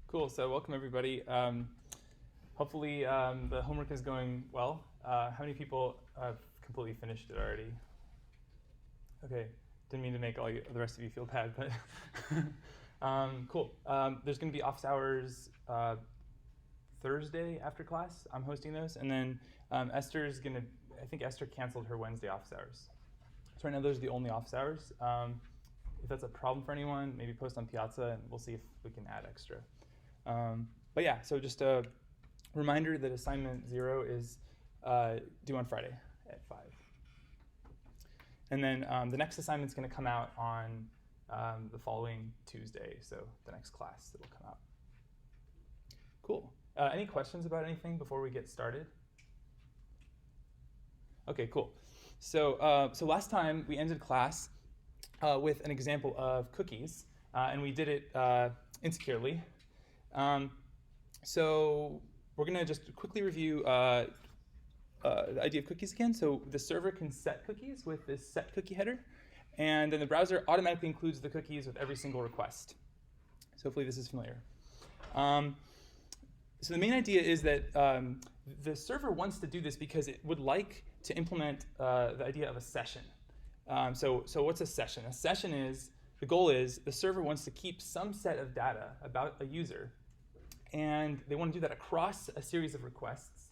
Cool. So welcome everybody. Hopefully the homework is going well. How many people have completely finished it already? Okay. Didn't mean to make all the rest of you feel bad, but cool. There's going to be office hours Thursday after class. I'm hosting those, and then Esther's going to. I think Esther canceled her Wednesday office hours. So right now those are the only office hours. If that's a problem for anyone, maybe post on Piazza, and we'll see if we can add extra. But yeah, so just a reminder that assignment 0 is due on Friday at 5. And then the next assignment's going to come out on the following Tuesday, so the next class that will come out. Cool. Any questions about anything before we get started? Okay, cool. So last time we ended class with an example of cookies, and we did it insecurely. So we're going to just quickly review the idea of cookies again. So the server can set cookies with this set cookie header, and then the browser automatically includes the cookies with every single request. So hopefully this is familiar. So the main idea is that the server wants to do this because it would like to implement the idea of a session. So what's a session? A session is, the goal is, the server wants to keep some set of data about a user, and they want to do that across a series of requests.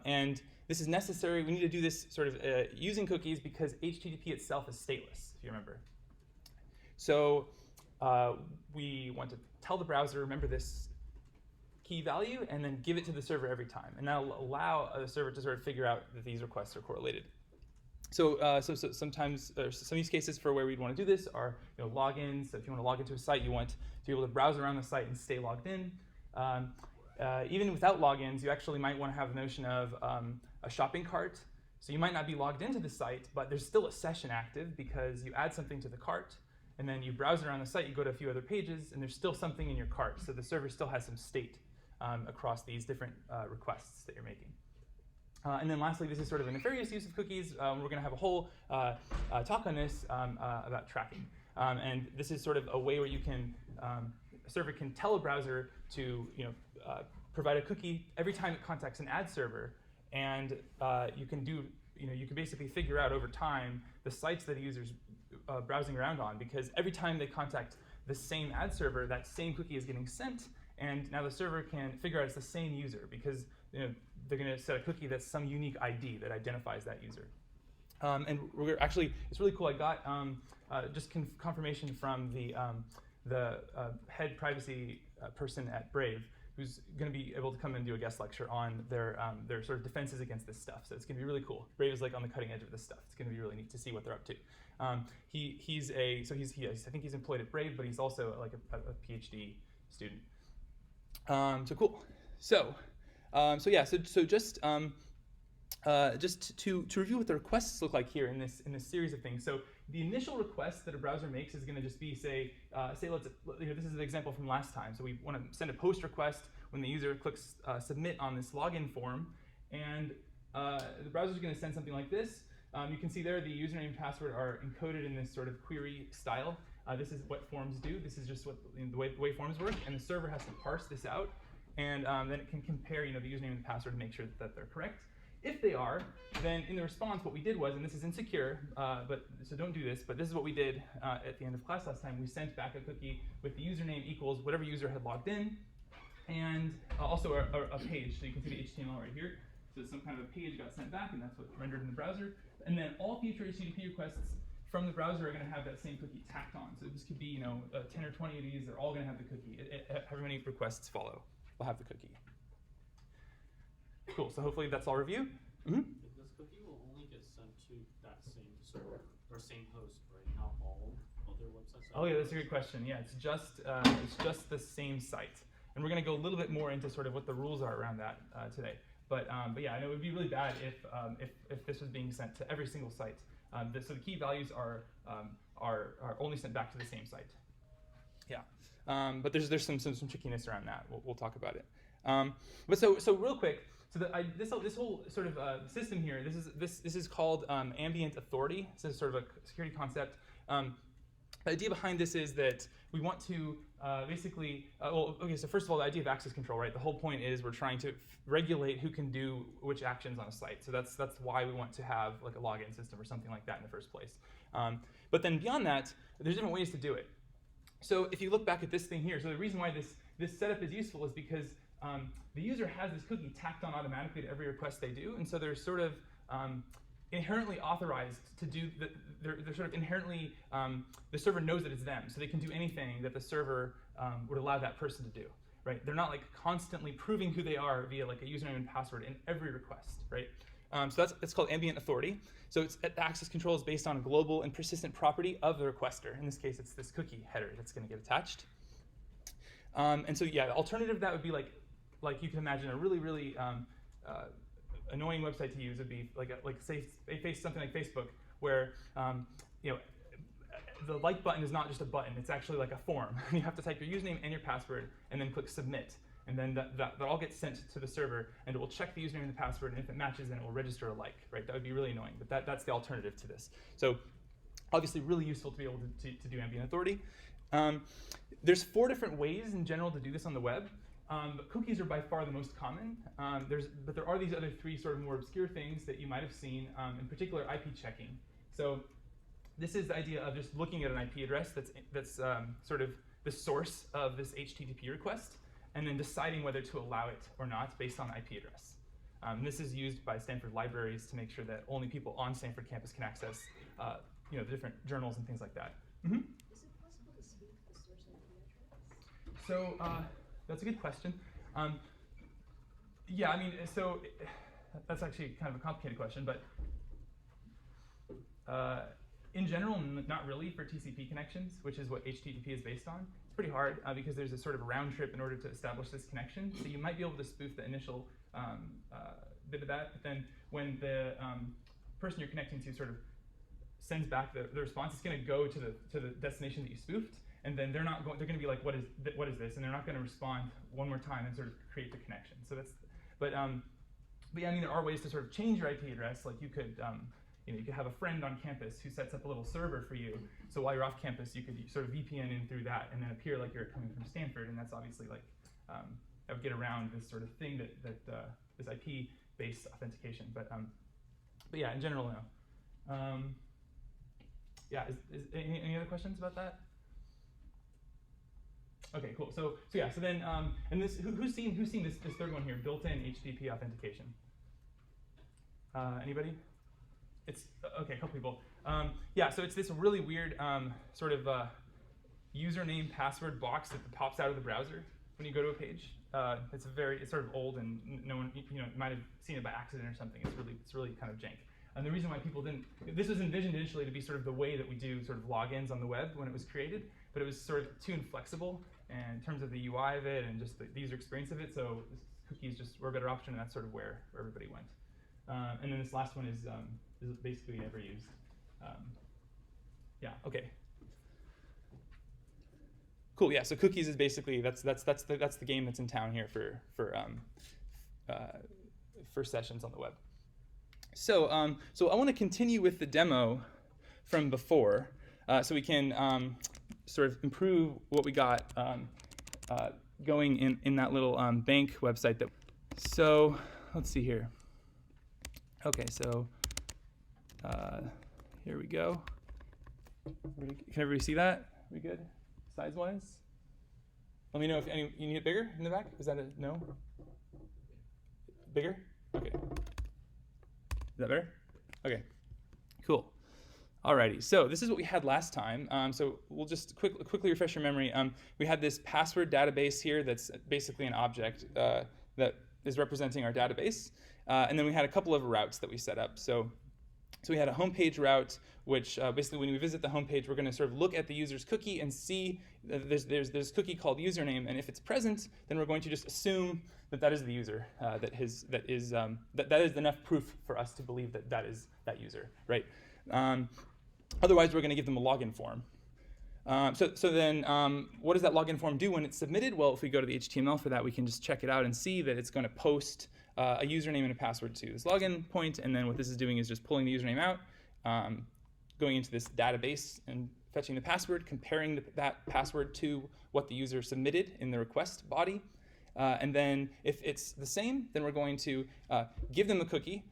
And this is necessary. We need to do this sort of using cookies because HTTP itself is stateless, if you remember. So we want to tell the browser, remember this key value, and then give it to the server every time. And that'll allow the server to sort of figure out that these requests are correlated. So sometimes some use cases for where we'd want to do this are logins. So if you want to log into a site, you want to be able to browse around the site and stay logged in. Even without logins, you actually might want to have the notion of a shopping cart. So you might not be logged into the site, but there's still a session active because you add something to the cart, and then you browse around the site, you go to a few other pages, and there's still something in your cart. So the server still has some state across these different requests that you're making. And then lastly, this is sort of a nefarious use of cookies. We're going to have a whole talk on this about tracking. And this is sort of a way where you can, a server can tell a browser to provide a cookie every time it contacts an ad server. And you can do, you can basically figure out over time the sites that a user's browsing around on, because every time they contact the same ad server, that same cookie is getting sent. And now the server can figure out it's the same user because they're going to set a cookie that's some unique ID that identifies that user. And we're actually, it's really cool. I got just confirmation from the head privacy person at Brave, who's going to be able to come and do a guest lecture on their sort of defenses against this stuff. So it's going to be really cool. Brave is like on the cutting edge of this stuff. It's going to be really neat to see what they're up to. I think he's employed at Brave, but he's also like a PhD student. So cool. So just to review what the requests look like here in this series of things. So the initial request that a browser makes is going to just be this is an example from last time. So we want to send a post request when the user clicks submit on this login form, and the browser is going to send something like this. You can see there the username and password are encoded in this sort of query style. This is what forms do. This is just what the way forms work, and the server has to parse this out, and then it can compare the username and the password to make sure that they're correct. If they are, then in the response, what we did was, and this is insecure, so don't do this, but this is what we did at the end of class last time. We sent back a cookie with the username equals whatever user had logged in, and also a page. So you can see the HTML right here. So some kind of a page got sent back, and that's what's rendered in the browser. And then all future HTTP requests from the browser are going to have that same cookie tacked on. So this could be 10 or 20 of these. They're all going to have the cookie. However many requests follow will have the cookie. Cool. So hopefully that's all review. Mm-hmm. This cookie will only get sent to that same server or same host, right? Not all other websites. Oh yeah, that's a good question. Yeah, it's just the same site, and we're going to go a little bit more into sort of what the rules are around that today. But yeah, I know it would be really bad if this was being sent to every single site. So the key values are only sent back to the same site. Yeah, but there's some trickiness around that. We'll talk about it. But so real quick, so this whole sort of system here, this is called ambient authority. This is sort of a security concept. The idea behind this is that we want to basically, so first of all, the idea of access control, right? The whole point is we're trying to regulate who can do which actions on a site. So that's why we want to have like a login system or something like that in the first place. But then beyond that, there's different ways to do it. So if you look back at this thing here, so the reason why this setup is useful is because the user has this cookie tacked on automatically to every request they do, and so they're sort of inherently authorized to do, they're sort of inherently, the server knows that it's them, so they can do anything that the server would allow that person to do, right? They're not like constantly proving who they are via like a username and password in every request, right? So it's called ambient authority. So the access control is based on a global and persistent property of the requester. In this case, it's this cookie header that's going to get attached. And so yeah, the alternative to that would be like you can imagine a really, really annoying website to use would be say something like Facebook, where the like button is not just a button; it's actually like a form. You have to type your username and your password, and then click submit, and then that all gets sent to the server, and it will check the username and the password, and if it matches, then it will register a like. Right? That would be really annoying, but that's the alternative to this. So obviously, really useful to be able to do ambient authority. There's 4 different ways in general to do this on the web. But cookies are by far the most common. But there are these other 3 sort of more obscure things that you might have seen, in particular IP checking. So this is the idea of just looking at an IP address that's sort of the source of this HTTP request, and then deciding whether to allow it or not based on IP address. This is used by Stanford libraries to make sure that only people on Stanford campus can access the different journals and things like that. Mm-hmm. Is it possible to spoof the source IP address? So that's a good question. Yeah, I mean, so that's actually kind of a complicated question, but in general, not really for TCP connections, which is what HTTP is based on. It's pretty hard because there's a sort of a round trip in order to establish this connection. So you might be able to spoof the initial bit of that, but then when the person you're connecting to sort of sends back the response, it's going to go to the destination that you spoofed, and then they're going to be like, what is this? And they're not going to respond one more time and sort of create the connection. So but yeah, I mean, there are ways to sort of change your IP address. Like you could have a friend on campus who sets up a little server for you. So while you're off campus, you could sort of VPN in through that and then appear like you're coming from Stanford. And that's obviously like, that would get around this sort of thing that this IP-based authentication. But yeah, in general, no. Yeah, is any other questions about that? Okay, cool. So yeah. So then, and this who's seen this third one here, built-in HTTP authentication? Anybody? It's okay. A couple people. Yeah. So it's this really weird sort of username password box that pops out of the browser when you go to a page. It's sort of old, and no one might have seen it by accident or something. It's really kind of jank. And the reason why people didn't, this was envisioned initially to be sort of the way that we do sort of logins on the web when it was created, but it was sort of too inflexible in terms of the UI of it and just the user experience of it. So cookies just were a better option, and that's sort of where everybody went. And then this last one is basically never used. Yeah. Okay. Cool. Yeah. So cookies is basically that's the game that's in town here for sessions on the web. So I want to continue with the demo from before, so we can sort of improve what we got going in that little bank website. So let's see here. Okay, so here we go. Can everybody see that? Are we good, size-wise? Let me know if you need it bigger in the back. Is that a no? Bigger? Okay. Is that better? Okay, cool. Alrighty, so this is what we had last time. So we'll just quickly refresh your memory. We had this password database here that's basically an object that is representing our database. And then we had a couple of routes that we set up. So we had a homepage route, which basically when we visit the homepage, we're going to sort of look at the user's cookie and see that there's this cookie called username, and if it's present, then we're going to just assume that is the user, that is enough proof for us to believe that is that user, right? Otherwise, we're going to give them a login form. So then what does that login form do when it's submitted? Well, if we go to the HTML for that, we can just check it out and see that it's going to post a username and a password to this login point, and then what this is doing is just pulling the username out, going into this database, and fetching the password, comparing that password to what the user submitted in the request body. And then if it's the same, then we're going to give them a cookie,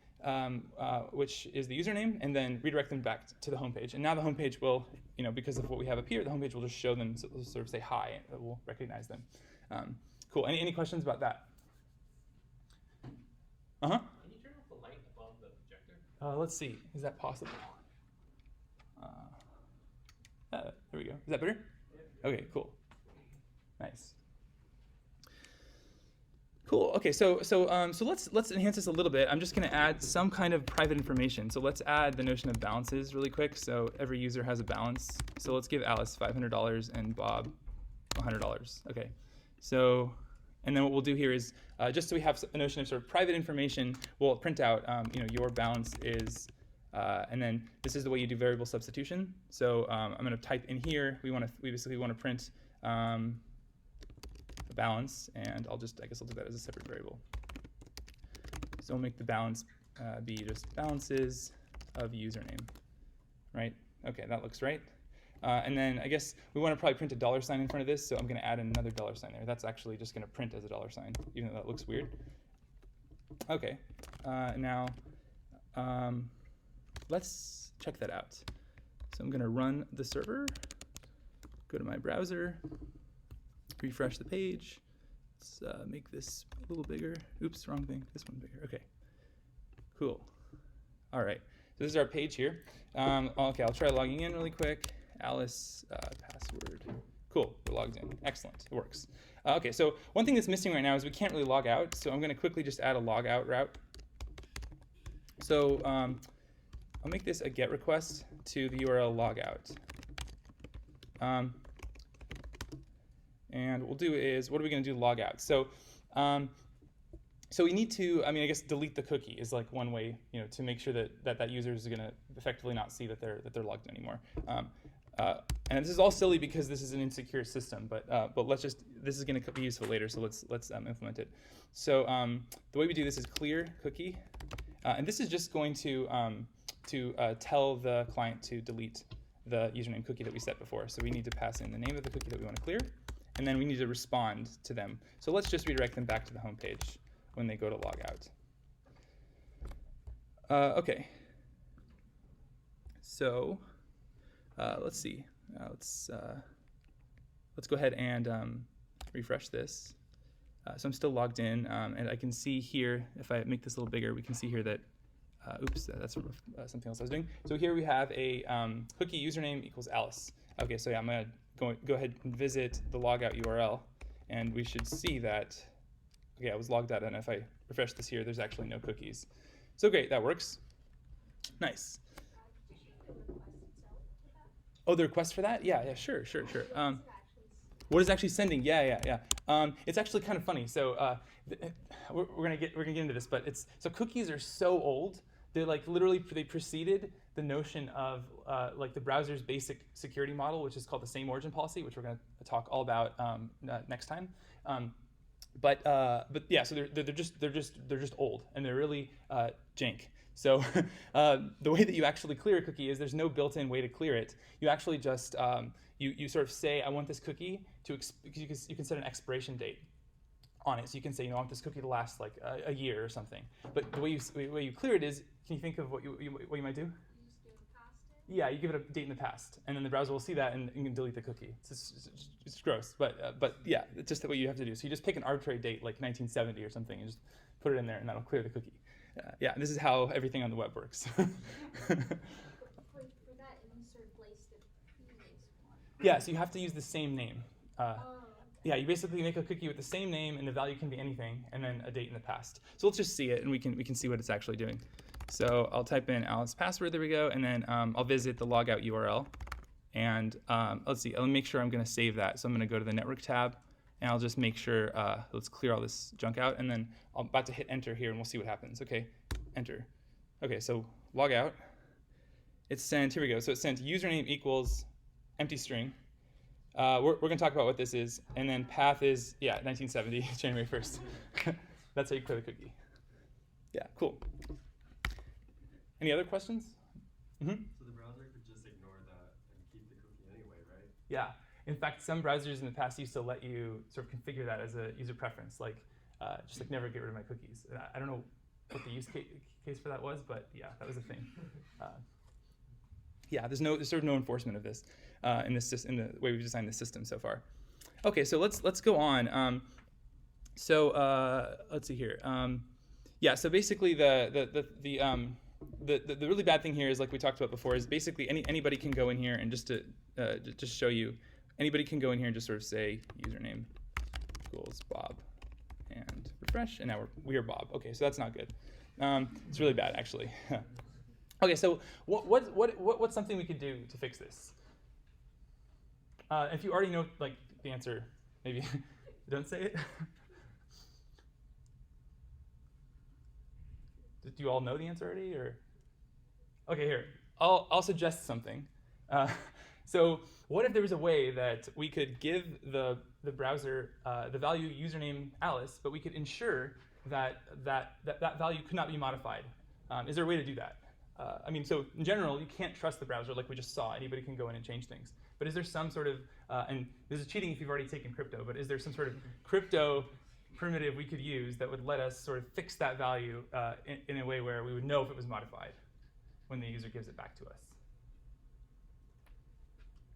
which is the username, and then redirect them back to the homepage. And now the homepage will, because of what we have up here, the homepage will just show them, so it'll sort of say hi, and it will recognize them. Cool. Any questions about that? Uh-huh. Can you turn off the light above the projector? Let's see. Is that possible? There we go. Is that better? Okay, cool. Nice. Cool. Okay, so let's enhance this a little bit. I'm just going to add some kind of private information. So let's add the notion of balances really quick. So every user has a balance. So let's give Alice $500 and Bob $100. Okay. So, and then what we'll do here is just so we have a notion of sort of private information, we'll print out your balance is, and then this is the way you do variable substitution. So I'm going to type in here. We basically want to print a balance, and I guess I'll do that as a separate variable. So we'll make the balance be just balances of username, right? Okay, that looks right. And then I guess we want to probably print a $sign in front of this, so I'm going to add another $sign there. That's actually just going to print as a $sign, even though that looks weird. Okay, now let's check that out. So I'm going to run the server, go to my browser, refresh the page. Let's make this a little bigger. Oops, wrong thing. This one bigger. Okay, cool. All right, so this is our page here. Okay, I'll try logging in really quick. Alice, password. Cool, we're logged in. Excellent, it works. Okay, so one thing that's missing right now is we can't really log out, so I'm going to quickly just add a log out route. So I'll make this a GET request to the URL logout. And what we'll do is, what are we going to do to log out? So we need to, I guess delete the cookie is like one way, to make sure that user is going to effectively not see that they're logged in anymore. And this is all silly because this is an insecure system, but this is going to be useful later, so let's implement it. So the way we do this is clear cookie, and this is just going to tell the client to delete the username cookie that we set before. So we need to pass in the name of the cookie that we want to clear, and then we need to respond to them. So let's just redirect them back to the home page when they go to log out. Okay. So let's see. Let's go ahead and refresh this. So I'm still logged in, and I can see here, if I make this a little bigger, we can see here that, oops, that's sort of something else I was doing. So here we have a cookie username equals Alice. Okay, so yeah, I'm going to go ahead and visit the logout URL, and we should see that, okay, I was logged out, and if I refresh this here, there's actually no cookies. So great, that works. Nice. Oh, the request for that? Yeah, sure. What is actually sending? Yeah. It's actually kind of funny. So we're gonna get into this, but so cookies are so old. They're like literally they preceded the notion of like the browser's basic security model, which is called the same origin policy, which we're gonna talk all about next time. But yeah, so they're just old, and they're really jank. So the way that you actually clear a cookie is there's no built-in way to clear it. You actually just you sort of say, I want this cookie to you can set an expiration date on it. So you can say, I want this cookie to last like a year or something. But the way you clear it is, can you think of what you might do? You just give it past it? Yeah, you give it a date in the past, and then the browser will see that and you can delete the cookie. It's gross, but yeah, it's just what you have to do. So you just pick an arbitrary date, like 1970 or something, and just put it in there, and that'll clear the cookie. Yeah, this is how everything on the web works. For that, insert place the previous one. Yeah, so you have to use the same name. Yeah, you basically make a cookie with the same name, and the value can be anything, and then a date in the past. So let's just see it, and we can see what it's actually doing. So I'll type in Alice password, there we go, and then I'll visit the logout URL, and let's see, I'll make sure I'm going to save that. So I'm going to go to the network tab, and I'll just make sure, let's clear all this junk out, and then I'm about to hit enter here, and we'll see what happens. Okay, enter. Okay, so log out. It's sent, here we go, so it's sent username equals empty string. We're going to talk about what this is, and then path is, 1970, January 1st. That's how you clear the cookie. Yeah, cool. Any other questions? Mm-hmm. So the browser could just ignore that and keep the cookie Yeah. In fact, some browsers in the past used to let you sort of configure that as a user preference, like just like never get rid of my cookies. I don't know what the use case for that was, but yeah, that was a thing. Yeah, there's sort of no enforcement of this in the way we've designed the system so far. Okay, so let's go on. Let's see here. Yeah, so basically the really bad thing here is, like we talked about before, is basically anybody can go in here and just to just show you, anybody can go in here and just sort of say username equals Bob and refresh, and now we are Bob. Okay, so that's not good. It's really bad, actually. Okay, so what's something we could do to fix this? If you already know like the answer, maybe don't say it. Do you all know the answer already, or? Okay, here I'll suggest something. So what if there was a way that we could give the browser the value username Alice, but we could ensure that value could not be modified? Is there a way to do that? I mean, so in general, you can't trust the browser like we just saw. Anybody can go in and change things. But is there some sort of, and this is cheating if you've already taken crypto, but is there some sort of crypto primitive we could use that would let us sort of fix that value in a way where we would know if it was modified when the user gives it back to us?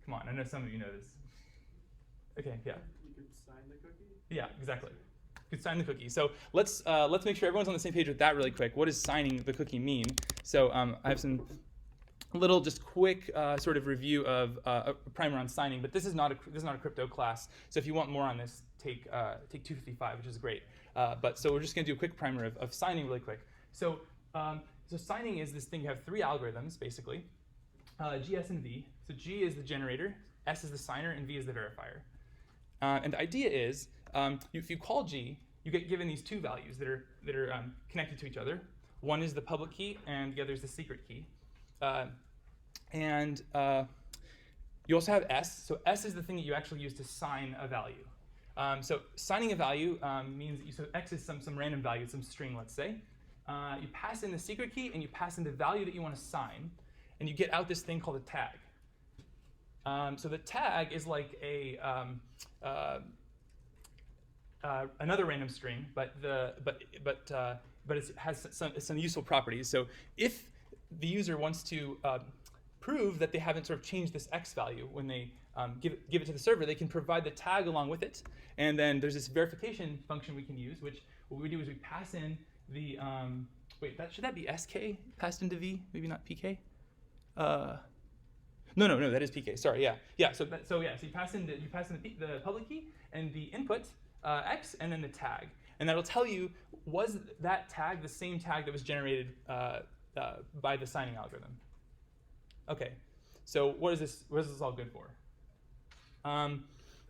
Come on, I know some of you know this. Okay, yeah. You could sign the cookie? Yeah, exactly. You could sign the cookie. So let's make sure everyone's on the same page with that really quick. What does signing the cookie mean? So I have some little just quick sort of review of a primer on signing, but this is not a crypto class. So if you want more on this, take 255, which is great. So we're just going to do a quick primer of signing really quick. So signing is this thing. You have three algorithms basically, G, S, and V. So G is the generator, S is the signer, and V is the verifier. And the idea is, if you call G, you get given these two values that are connected to each other. One is the public key, and the other is the secret key. You also have S. So S is the thing that you actually use to sign a value. So signing a value means that so X is some random value, some string, let's say. You pass in the secret key, and you pass in the value that you want to sign, and you get out this thing called a tag. So the tag is like another random string, but it has some useful properties. So if the user wants to prove that they haven't sort of changed this X value when they give it to the server, they can provide the tag along with it. And then there's this verification function we can use, which what we do is we pass in the should that be SK passed into V? Maybe not PK? No, that is PK. Sorry, yeah. So you pass in the public key and the input X, and then the tag, and that'll tell you, was that tag the same tag that was generated by the signing algorithm? Okay, so what is this all good for?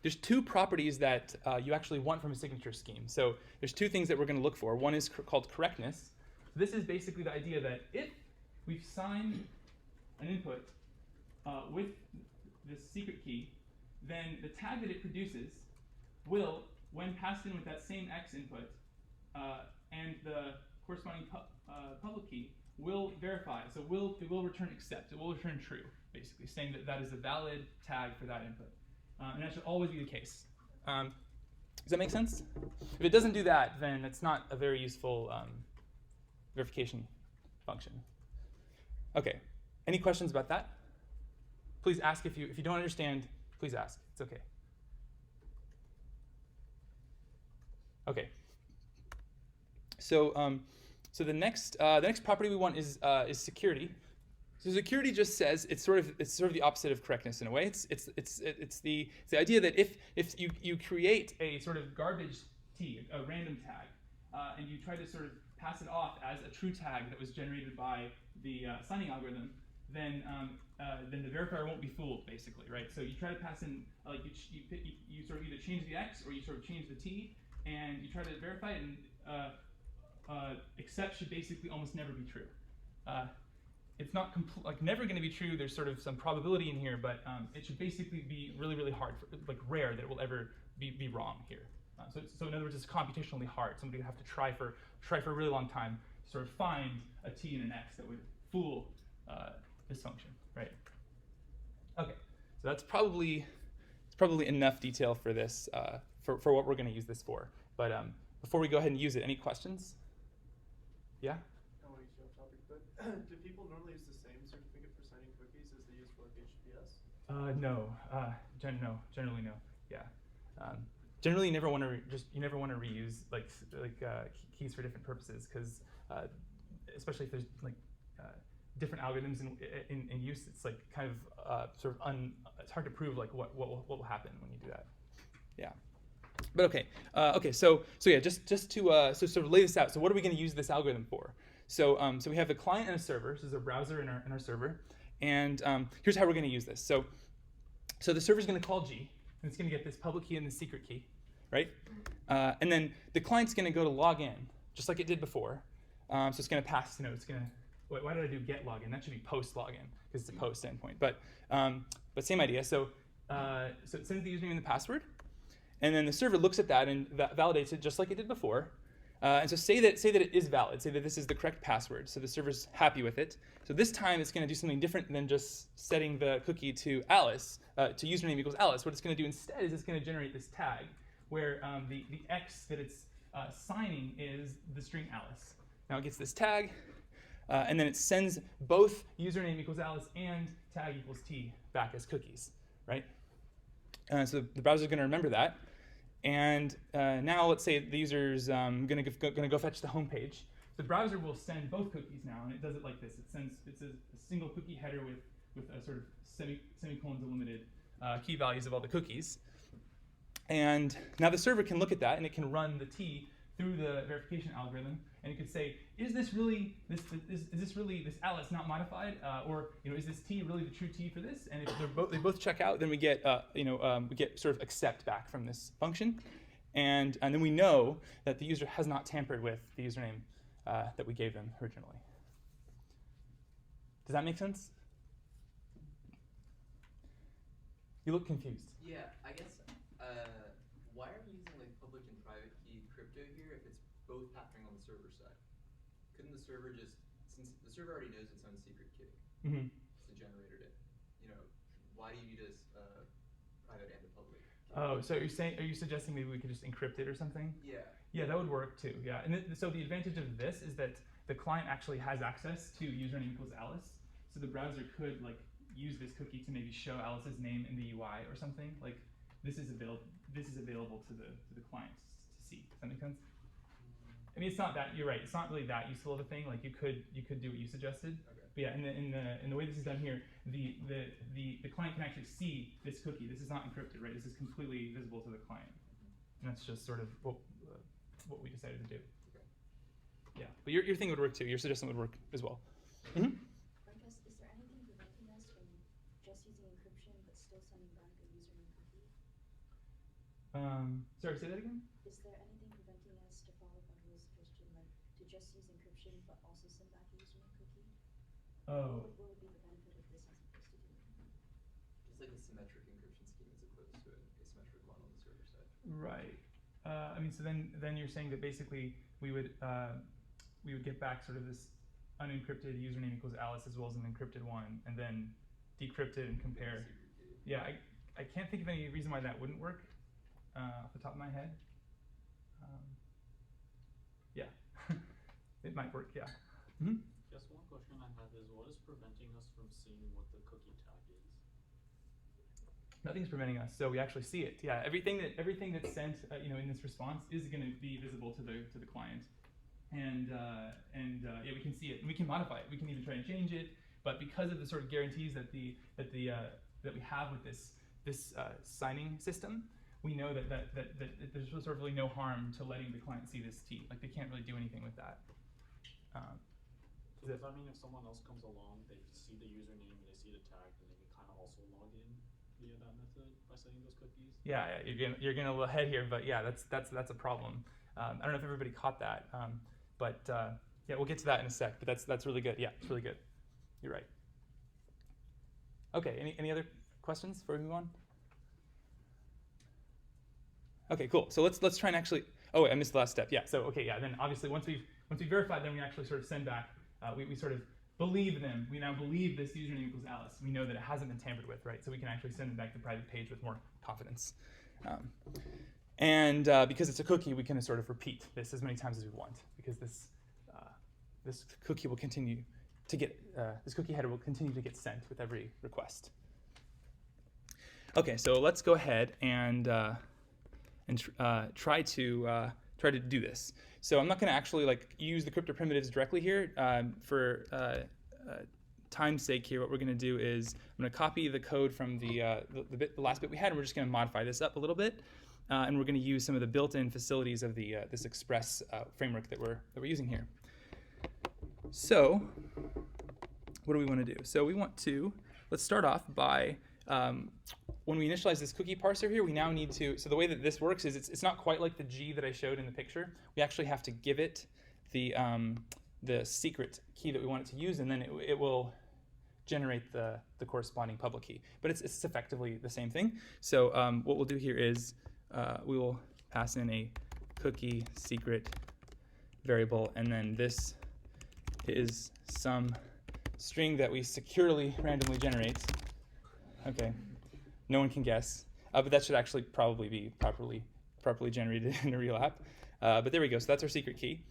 There's two properties that you actually want from a signature scheme. So there's two things that we're going to look for. One is called correctness. This is basically the idea that if we've signed an input with the secret key, then the tag that it produces will, when passed in with that same X input and the corresponding public key, will verify. So it will return accept. It will return true, basically, saying that that is a valid tag for that input. And that should always be the case. Does that make sense? If it doesn't do that, then it's not a very useful verification function. Okay. Any questions about that? Please ask if you don't understand. Please ask. It's okay. Okay. So the next property we want is security. So security just says it's sort of the opposite of correctness in a way. It's the idea that if you create a sort of garbage T, a random tag, and you try to sort of pass it off as a true tag that was generated by the signing algorithm, then the verifier won't be fooled, basically, right? So you try to pass in, like you sort of either change the X or you sort of change the T, and you try to verify it, and accept should basically almost never be true. It's not never going to be true. There's sort of some probability in here, but it should basically be really, really hard, rare that it will ever be wrong here. So in other words, it's computationally hard. Somebody would have to try for a really long time to sort of find a T and an X that would fool this function, right? Okay, so that's probably probably enough detail for this, for what we're going to use this for. But before we go ahead and use it, any questions? Yeah? I don't want to get you off topic, but do people normally use the same certificate for signing cookies as they use for like HTTPS? No. No. Generally, no. Yeah. Generally, you never want to reuse keys for different purposes, because especially if there's different algorithms in use, it's like kind of it's hard to prove like what will happen when you do that. Yeah. But okay. So yeah, just to sort of lay this out. So what are we going to use this algorithm for? So we have a client and a server. So there's a browser and our server, and here's how we're going to use this. So the server is going to call G, and it's going to get this public key and the secret key, right? And then the client's going to go to log in, just like it did before. So it's going to pass. It's going to. Why did I do get login? That should be post login because it's a post endpoint. But same idea. So it sends the username and the password, and then the server looks at that and validates it just like it did before. And so say that it is valid. Say that this is the correct password. So the server's happy with it. So this time it's going to do something different than just setting the cookie to Alice, to username equals Alice. What it's going to do instead is it's going to generate this tag where the X that it's signing is the string Alice. Now it gets this tag. And then it sends both username equals Alice and tag equals T back as cookies, right? So the browser's going to remember that. And now let's say the user's going to go fetch the home page. The browser will send both cookies now, and it does it like this. It's a single cookie header with a sort of semicolon delimited key values of all the cookies. And now the server can look at that, and it can run the T through the verification algorithm, and it could say, is this really this Alice not modified, or is this T really the true T for this? And if they both check out, then we get sort of accept back from this function, and then we know that the user has not tampered with the username that we gave them originally. Does that make sense? You look confused. Yeah, I guess. Why are we using like public and private key crypto here if it's both happening on the server side? Couldn't the server just, since the server already knows its own secret key, it's generated it, why do you need a private and a public key? Oh, so are you suggesting maybe we could just encrypt it or something? Yeah. Yeah, that would work too. Yeah, and so the advantage of this is that the client actually has access to username equals Alice. So the browser could use this cookie to maybe show Alice's name in the UI or something. Like this is available to the client to see. Does that make sense? I mean, it's not that, you're right. It's not really that useful of a thing. Like you could do what you suggested. Okay. But yeah, in the way this is done here, the client can actually see this cookie. This is not encrypted, right? This is completely visible to the client, and that's just sort of what we decided to do. Okay. Yeah, but your thing would work too. Your suggestion would work as well. Mm-hmm. I guess, is there anything preventing us from just using encryption but still sending back a username cookie? Sorry, say that again. Is there anything preventing us to follow Bundle's suggestion, like to just use encryption but also send back a username cookie? Oh. What would be the benefit of this as opposed to doing that? Just like a symmetric encryption scheme as opposed to an asymmetric one on the server side. Right. I mean, so then you're saying that basically we would get back sort of this unencrypted username equals Alice as well as an encrypted one, and then decrypt it and compare. Yeah, I can't think of any reason why that wouldn't work off the top of my head. Yeah, it might work. Yeah. Mm-hmm. Just one question I have is, what is preventing us from seeing what the cookie tag is? Nothing's preventing us, so we actually see it. Yeah, everything that's sent, in this response is going to be visible to the client, and yeah, we can see it and we can modify it. We can even try and change it, but because of the sort of guarantees that we have with this signing system, we know that there's sort of really no harm to letting the client see this T. Like they can't really do anything with that. So does that mean if someone else comes along, they see the username and they see the tag, then they can kind of also log in via that method by setting those cookies? Yeah, you're getting a little ahead here, but yeah, that's a problem. I don't know if everybody caught that, but yeah, we'll get to that in a sec. But that's really good. Yeah, it's really good. You're right. Okay, any other questions before we move on? Okay, cool. So let's try and actually. Oh, wait, I missed the last step. Yeah. So okay, yeah. Then obviously once we verify, then we actually sort of send back. We sort of believe them. We now believe this username equals Alice. We know that it hasn't been tampered with, right? So we can actually send it back to the private page with more confidence. And because it's a cookie, we can sort of repeat this as many times as we want, because this cookie will continue to get this cookie header will continue to get sent with every request. Okay, so let's go ahead and try to do this. So I'm not going to actually use the crypto primitives directly here. For time's sake here, what we're going to do is I'm going to copy the code from the last bit we had, and we're just going to modify this up a little bit, and we're going to use some of the built-in facilities of the this Express framework that we're using here. So what do we want to do? So we want to, let's start off by, when we initialize this cookie parser here, we now need to, so the way that this works is it's not quite like the G that I showed in the picture. We actually have to give it the secret key that we want it to use, and then it will generate the corresponding public key. But it's effectively the same thing. So what we'll do here is we will pass in a cookie secret variable, and then this is some string that we securely randomly generate. Okay, no one can guess, but that should actually probably be properly generated in a real app. But there we go. So that's our secret key.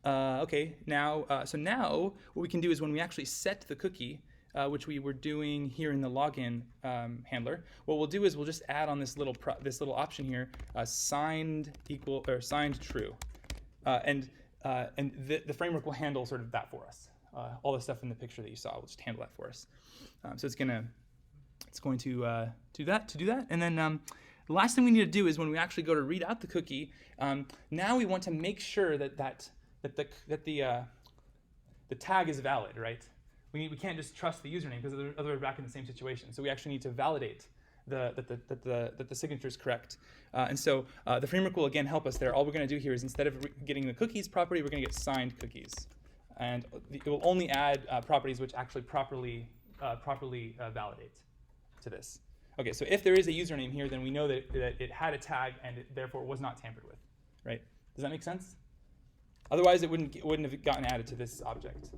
Okay, now so now what we can do is when we actually set the cookie, which we were doing here in the login handler, what we'll do is we'll just add on this little option here, signed true, and the framework will handle sort of that for us. All the stuff in the picture that you saw will just handle that for us. So it's going to do that, and then the last thing we need to do is when we actually go to read out the cookie, now we want to make sure that the tag is valid, right? We can't just trust the username because otherwise we're back in the same situation. So we actually need to validate that the signature is correct. And so the framework will again help us there. All we're going to do here is instead of getting the cookies property, we're going to get signed cookies. And it will only add properties which actually properly validate to this. Okay, so if there is a username here, then we know that it had a tag and it therefore was not tampered with, right? Does that make sense? Otherwise, it wouldn't have gotten added to this object.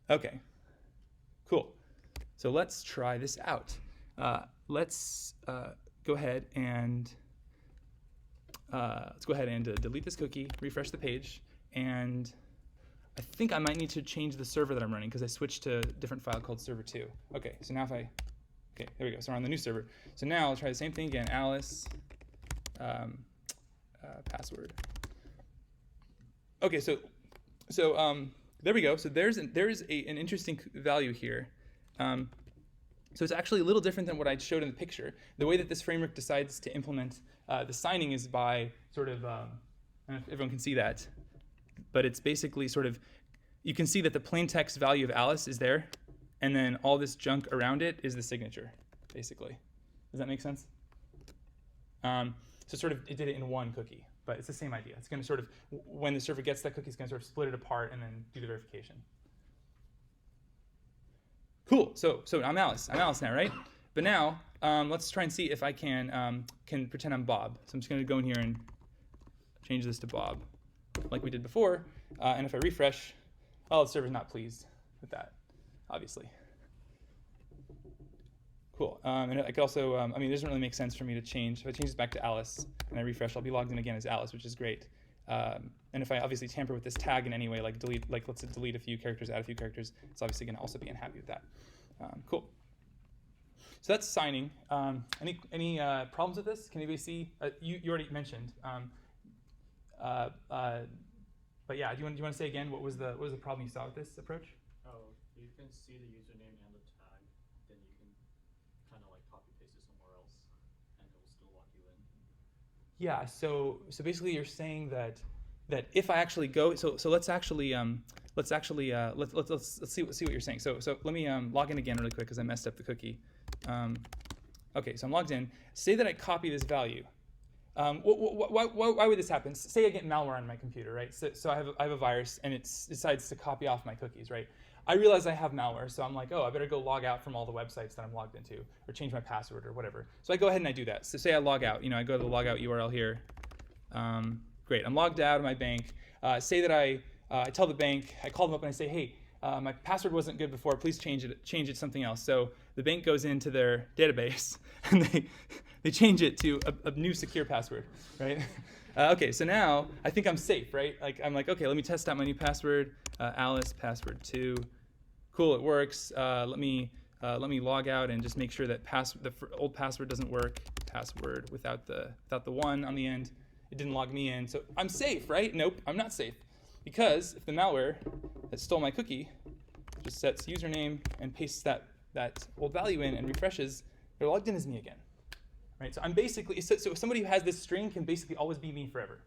Okay, cool. So let's try this out. Let's go ahead and delete this cookie, refresh the page, and I think I might need to change the server that I'm running because I switched to a different file called server2. Okay, so now okay, there we go. So we're on the new server. So now I'll try the same thing again, Alice, password. Okay, so there we go. So there's an interesting value here. So it's actually a little different than what I showed in the picture. The way that this framework decides to implement the signing is by sort of, I don't know if everyone can see that, but it's basically sort of, you can see that the plain text value of Alice is there, and then all this junk around it is the signature, basically. Does that make sense? So sort of it did it in one cookie, but it's the same idea. It's going to sort of, when the server gets that cookie, it's going to sort of split it apart and then do the verification. Cool. So I'm Alice. I'm Alice now, right? But now let's try and see if I can pretend I'm Bob. So I'm just going to go in here and change this to Bob, like we did before. And if I refresh, well, the server's not pleased with that, obviously. Cool. And I could also, I mean, it doesn't really make sense for me to change. If I change this back to Alice and I refresh, I'll be logged in again as Alice, which is great. And if I obviously tamper with this tag in any way, like let's delete a few characters, add a few characters, it's obviously going to also be unhappy with that. Cool. So that's signing. Any problems with this? Can anybody see? You already mentioned. But yeah, do you want to say again what was the problem you saw with this approach? Oh, you can see the username and the tag, then you can kind of like copy paste it somewhere else, and it will still lock you in. Yeah. So basically, you're saying that if I actually go, so let's see what you're saying. So let me log in again really quick because I messed up the cookie. Okay, so I'm logged in. Say that I copy this value. Why would this happen? Say I get malware on my computer, right? So I have a virus and it decides to copy off my cookies, right? I realize I have malware, so I'm like, oh, I better go log out from all the websites that I'm logged into, or change my password or whatever. So I go ahead and I do that. So say I log out. I go to the logout URL here. Great, I'm logged out of my bank. Say that I tell the bank, I call them up and I say, hey, my password wasn't good before. Please change it to something else. So the bank goes into their database and they change it to a new secure password, right? Okay, so now I think I'm safe, right? Like I'm like, okay, let me test out my new password, Alice password 2. Cool, it works. Let me log out and just make sure that the old password doesn't work. Password without the 1 on the end. It didn't log me in, so I'm safe, right? Nope, I'm not safe, because if the malware that stole my cookie just sets username and pastes that old value in and refreshes, they're logged in as me again, right? So I'm basically so somebody who has this string can basically always be me forever.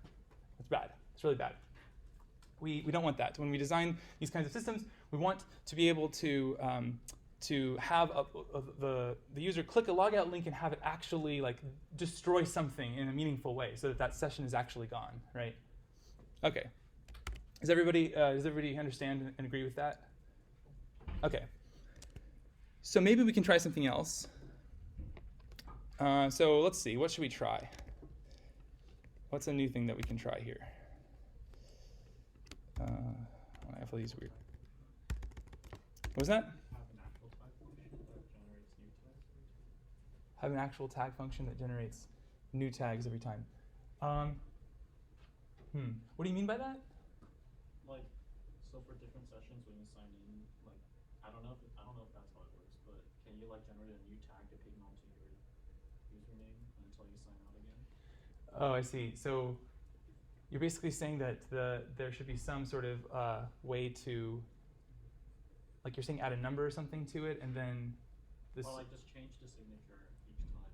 It's bad. It's really bad. We don't want that. When we design these kinds of systems, we want to be able to have the user click a logout link and have it actually like destroy something in a meaningful way, so that session is actually gone, right? Okay. Does everybody understand and agree with that? Okay. So maybe we can try something else. So let's see. What should we try? What's a new thing that we can try here? I have all these weird. What was that? Have an actual tag function that generates new tags every time. Have an actual tag function that generates new tags every time. What do you mean by that? Like, so for different sessions when you sign in, like, I don't know if that's how it works, but can you like generate a new tag to ping onto your username until you sign out again? Oh, I see. So you're basically saying that there should be some sort of way to, like you're saying, add a number or something to it, and then this. Or like just change the signature each time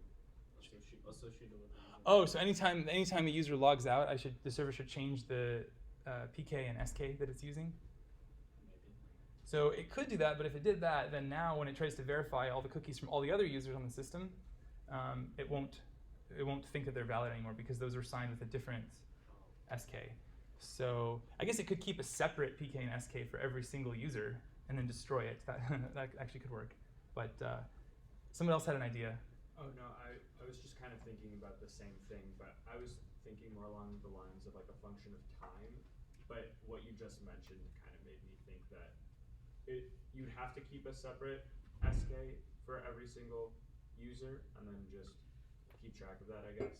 associated with the user. Oh, so anytime a user logs out, the server should change the PK and SK that it's using. Maybe. So it could do that, but if it did that, then now when it tries to verify all the cookies from all the other users on the system, it won't think that they're valid anymore because those are signed with a different SK. So I guess it could keep a separate PK and SK for every single user and then destroy it. That actually could work. But someone else had an idea. Oh no, I was just kind of thinking about the same thing, but I was thinking more along the lines of like a function of time. But what you just mentioned kind of made me think that you'd have to keep a separate SK for every single user and then just keep track of that, I guess.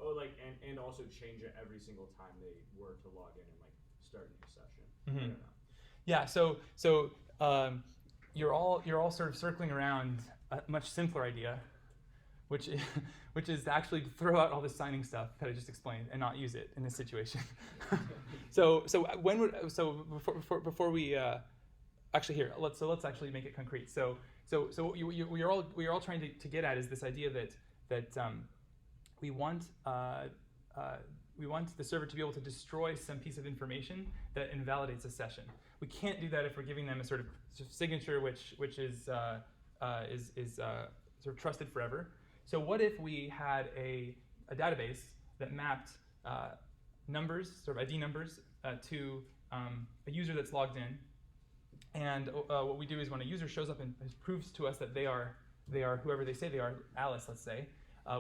Oh, like and also change it every single time they were to log in and like start a new session. I don't know. Yeah. So you're all sort of circling around a much simpler idea, which is to actually throw out all this signing stuff that I just explained and not use it in this situation. Before we actually here let's actually make it concrete. So what we are all trying to get at is this idea that we want the server to be able to destroy some piece of information that invalidates a session. We can't do that if we're giving them a sort of signature which is sort of trusted forever. So what if we had a database that mapped numbers, sort of ID numbers, to a user that's logged in, and what we do is when a user shows up and proves to us that they are whoever they say they are, Alice, let's say.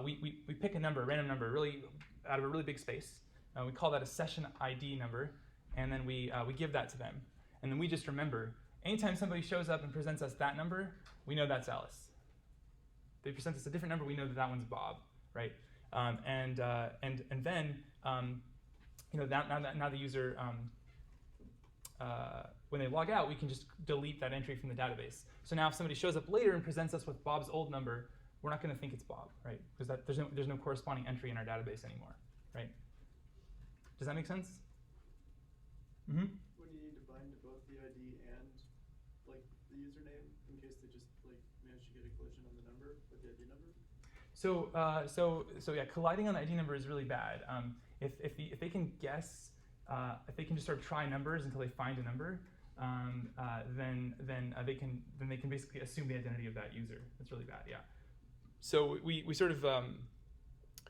We pick a number, a random number, really out of a really big space. We call that a session ID number, and then we give that to them. And then we just remember, anytime somebody shows up and presents us that number, we know that's Alice. They present us a different number, we know that one's Bob, right? And then now the user when they log out, we can just delete that entry from the database. So now if somebody shows up later and presents us with Bob's old number, we're not going to think it's Bob, right? Because there's no corresponding entry in our database anymore, right? Does that make sense? Mm-hmm. When you need to bind to both the ID and like the username in case they just like manage to get a collision on the number with the ID number? So yeah, colliding on the ID number is really bad. If they can guess, if they can just sort of try numbers until they find a number, then they can basically assume the identity of that user. That's really bad. Yeah. So we sort of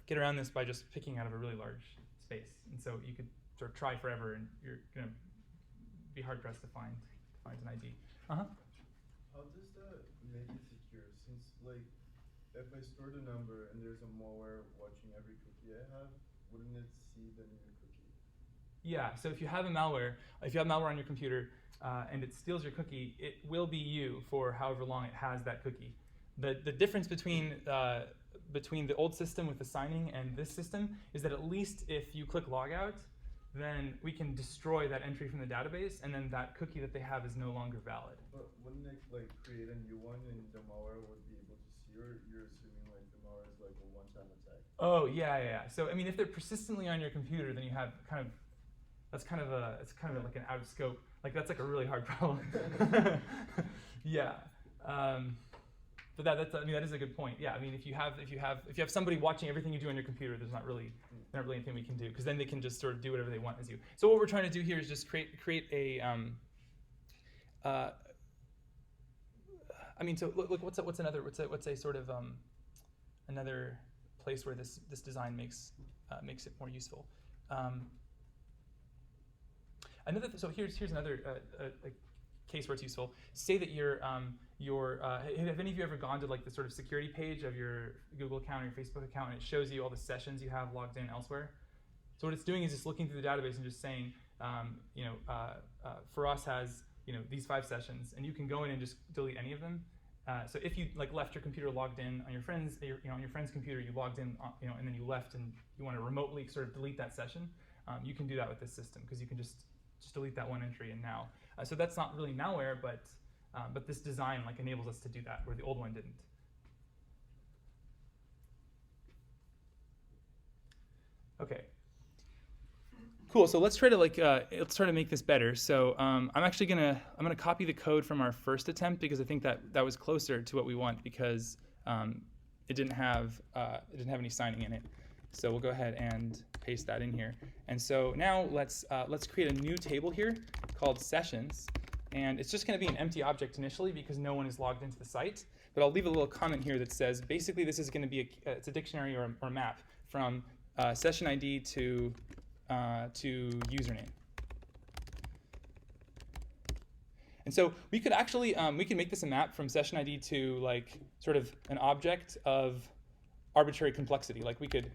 get around this by just picking out of a really large space, and so you could sort of try forever, and you're gonna be hard pressed to find an ID. How does that make it secure? Since like, if I store the number and there's a malware watching every cookie I have, wouldn't it see the new cookie? Yeah, so if you have malware on your computer and it steals your cookie, it will be you for however long it has that cookie. The difference between the old system with the signing and this system is that at least if you click logout, then we can destroy that entry from the database, and then that cookie that they have is no longer valid. But wouldn't it like create a new one and the malware would be able to see, or you're assuming like the malware is like a one-time attack? Oh yeah. So I mean, if they're persistently on your computer, then you have it's kind of like an out of scope. Like that's like a really hard problem. Yeah. But that is a good point. Yeah, I mean, if you have somebody watching everything you do on your computer, there's not really anything we can do, because then they can just sort of do whatever they want as you. So what we're trying to do here is just create a. I mean, so look, what's a sort of another place where this design makes it more useful. So here's another case where it's useful. Say that have any of you ever gone to like the sort of security page of your Google account or your Facebook account, and it shows you all the sessions you have logged in elsewhere? So what it's doing is just looking through the database and just saying, for us has these 5 sessions, and you can go in and just delete any of them. So if you like left your computer logged in on your friend's, on your friend's computer, you logged in, and then you left, and you want to remotely sort of delete that session, you can do that with this system, because you can just delete that one entry and now. So that's not really malware, but this design like enables us to do that, where the old one didn't. Okay. Cool. So let's try to make this better. So I'm gonna copy the code from our first attempt, because I think that was closer to what we want, because it didn't have any signing in it. So we'll go ahead and paste that in here. And so now let's create a new table here called sessions, and it's just going to be an empty object initially because no one is logged into the site. But I'll leave a little comment here that says basically this is going to be it's a dictionary or a map from session ID to username. And so we could actually we can make this a map from session ID to like sort of an object of arbitrary complexity. Like we could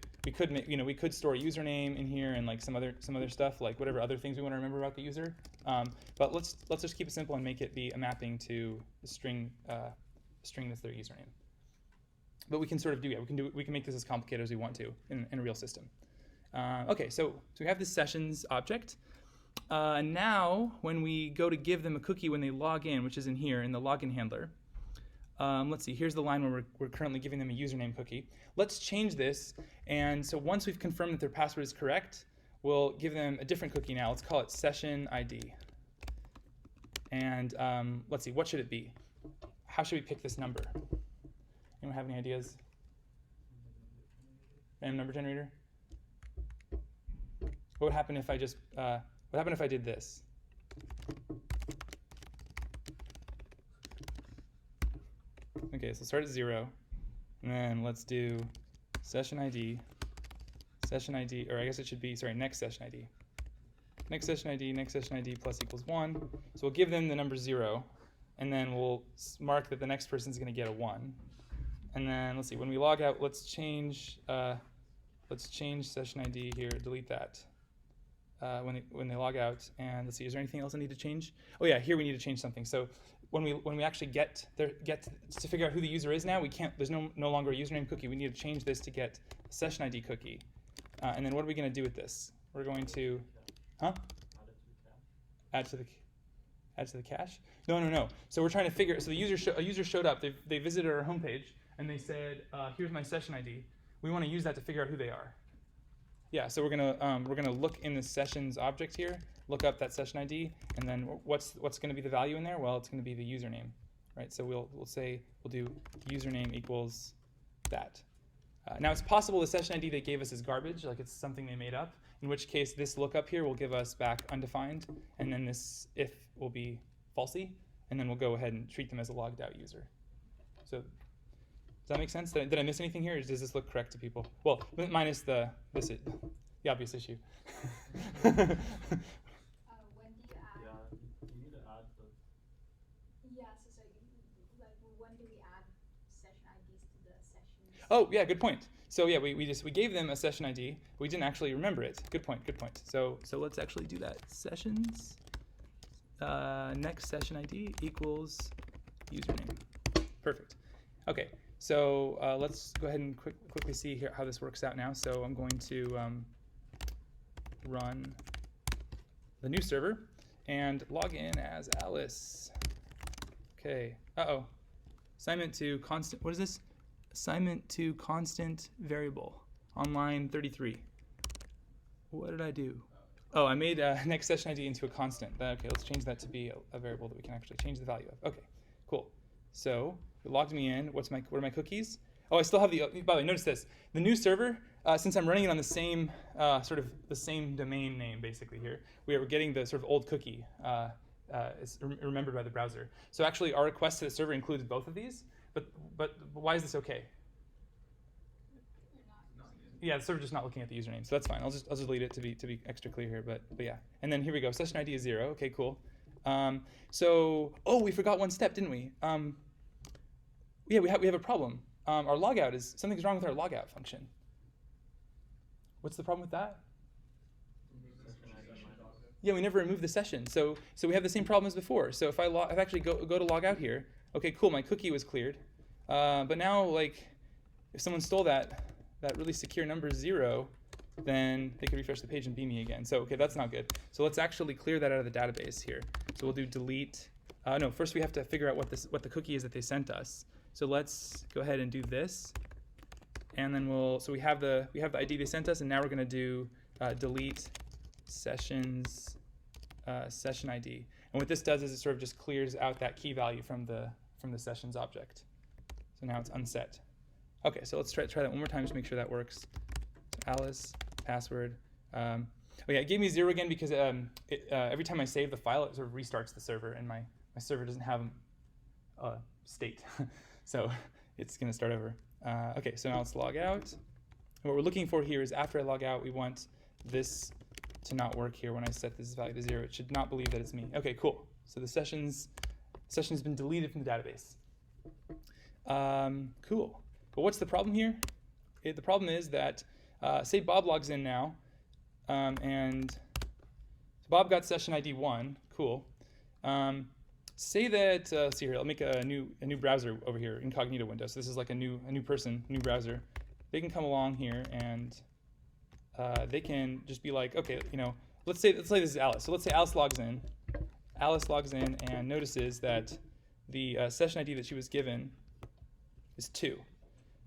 store a username in here and like some other stuff, like whatever other things we want to remember about the user. But let's just keep it simple and make it be a mapping to the string that's their username. But we can sort of we can make this as complicated as we want to in a real system. Okay, so we have this sessions object. Now when we go to give them a cookie when they log in, which is in here in the login handler. Let's see, here's the line where we're currently giving them a username cookie. Let's change this, and so once we've confirmed that their password is correct, we'll give them a different cookie now. Let's call it session ID. And let's see, what should it be? How should we pick this number? Anyone have any ideas? Random number generator? What would happen if I just, what happened if I did this? Okay, so start at 0, and then let's do session ID, or I guess it should be, next session ID. Next session ID plus equals 1. So we'll give them the number 0, and then we'll mark that the next person's going to get a 1. And then let's see, when we log out, let's change session ID here, delete that when they log out. And let's see, is there anything else I need to change? Oh yeah, here we need to change something. So when we actually get to figure out who the user is now, we can't. There's no longer a username cookie. We need to change this to get a session ID cookie. And then what are we going to do with this? We're going to, add to the cache? No. So we're trying to figure. So a user showed up. They visited our homepage and they said, "Here's my session ID." We want to use that to figure out who they are. Yeah. So we're gonna look in the sessions object here. Look up that session ID, and then what's going to be the value in there? Well, it's going to be the username, right? So we'll do username equals that. Now it's possible the session ID they gave us is garbage, like it's something they made up. In which case, this lookup here will give us back undefined, and then this if will be falsy, and then we'll go ahead and treat them as a logged out user. So does that make sense? Did I miss anything here, or does this look correct to people? Well, minus the obvious issue. When do you add? Yeah, you need to add the. Yeah, so like when do we add session IDs to the sessions? Oh, yeah, good point. So yeah, we gave them a session ID. We didn't actually remember it. Good point, good point. So let's actually do that. Sessions, next session ID equals username. Perfect. Okay, so let's go ahead and quickly see here how this works out now. So I'm going to run the new server and log in as Alice. Okay, uh-oh. Assignment to constant, what is this? Assignment to constant variable on line 33. What did I do? Oh, I made next session ID into a constant. Okay, let's change that to be a variable that we can actually change the value of. Okay, cool. So it logged me in. What are my cookies? Oh, I still have the, by the way, notice this. The new server, since I'm running it on the same, sort of the same domain name basically here, we are getting the sort of old cookie. Is remembered by the browser. So actually our request to the server includes both of these, but why is this okay? Yeah, the server's just not looking at the username, so that's fine. I'll just delete it to be extra clear here, but yeah. And then here we go. Session ID is 0. Okay, cool. So we forgot one step, didn't we? Yeah, we have a problem. Our logout is something's wrong with our logout function. What's the problem with that? Yeah, we never removed the session, so we have the same problem as before. So if I actually go to log out here, okay, cool, my cookie was cleared, but now like if someone stole that really secure number 0, then they could refresh the page and be me again. So okay, that's not good. So let's actually clear that out of the database here. So we'll do delete. No, first we have to figure out what the cookie is that they sent us. So let's go ahead and do this, and then we have the ID they sent us, and now we're going to do delete sessions session ID. And what this does is it sort of just clears out that key value from the sessions object. So now it's unset. Okay, so let's try that one more time to make sure that works. So Alice, password. Oh yeah, it gave me 0 again because every time I save the file, it sort of restarts the server, and my server doesn't have a state. So it's going to start over. Okay, so now let's log out. And what we're looking for here is after I log out, we want this to not work here when I set this value to 0. It should not believe that it's me. Okay, cool. So the session's been deleted from the database. Cool. But what's the problem here? The problem is that, say Bob logs in now, and Bob got session ID 1. Cool. Say that, let's see here, I'll make a new browser over here, incognito window. So this is like a new person, new browser. They can come along here and they can just be like, okay, let's say this is Alice. So let's say Alice logs in. Alice logs in and notices that the session ID that she was given is 2.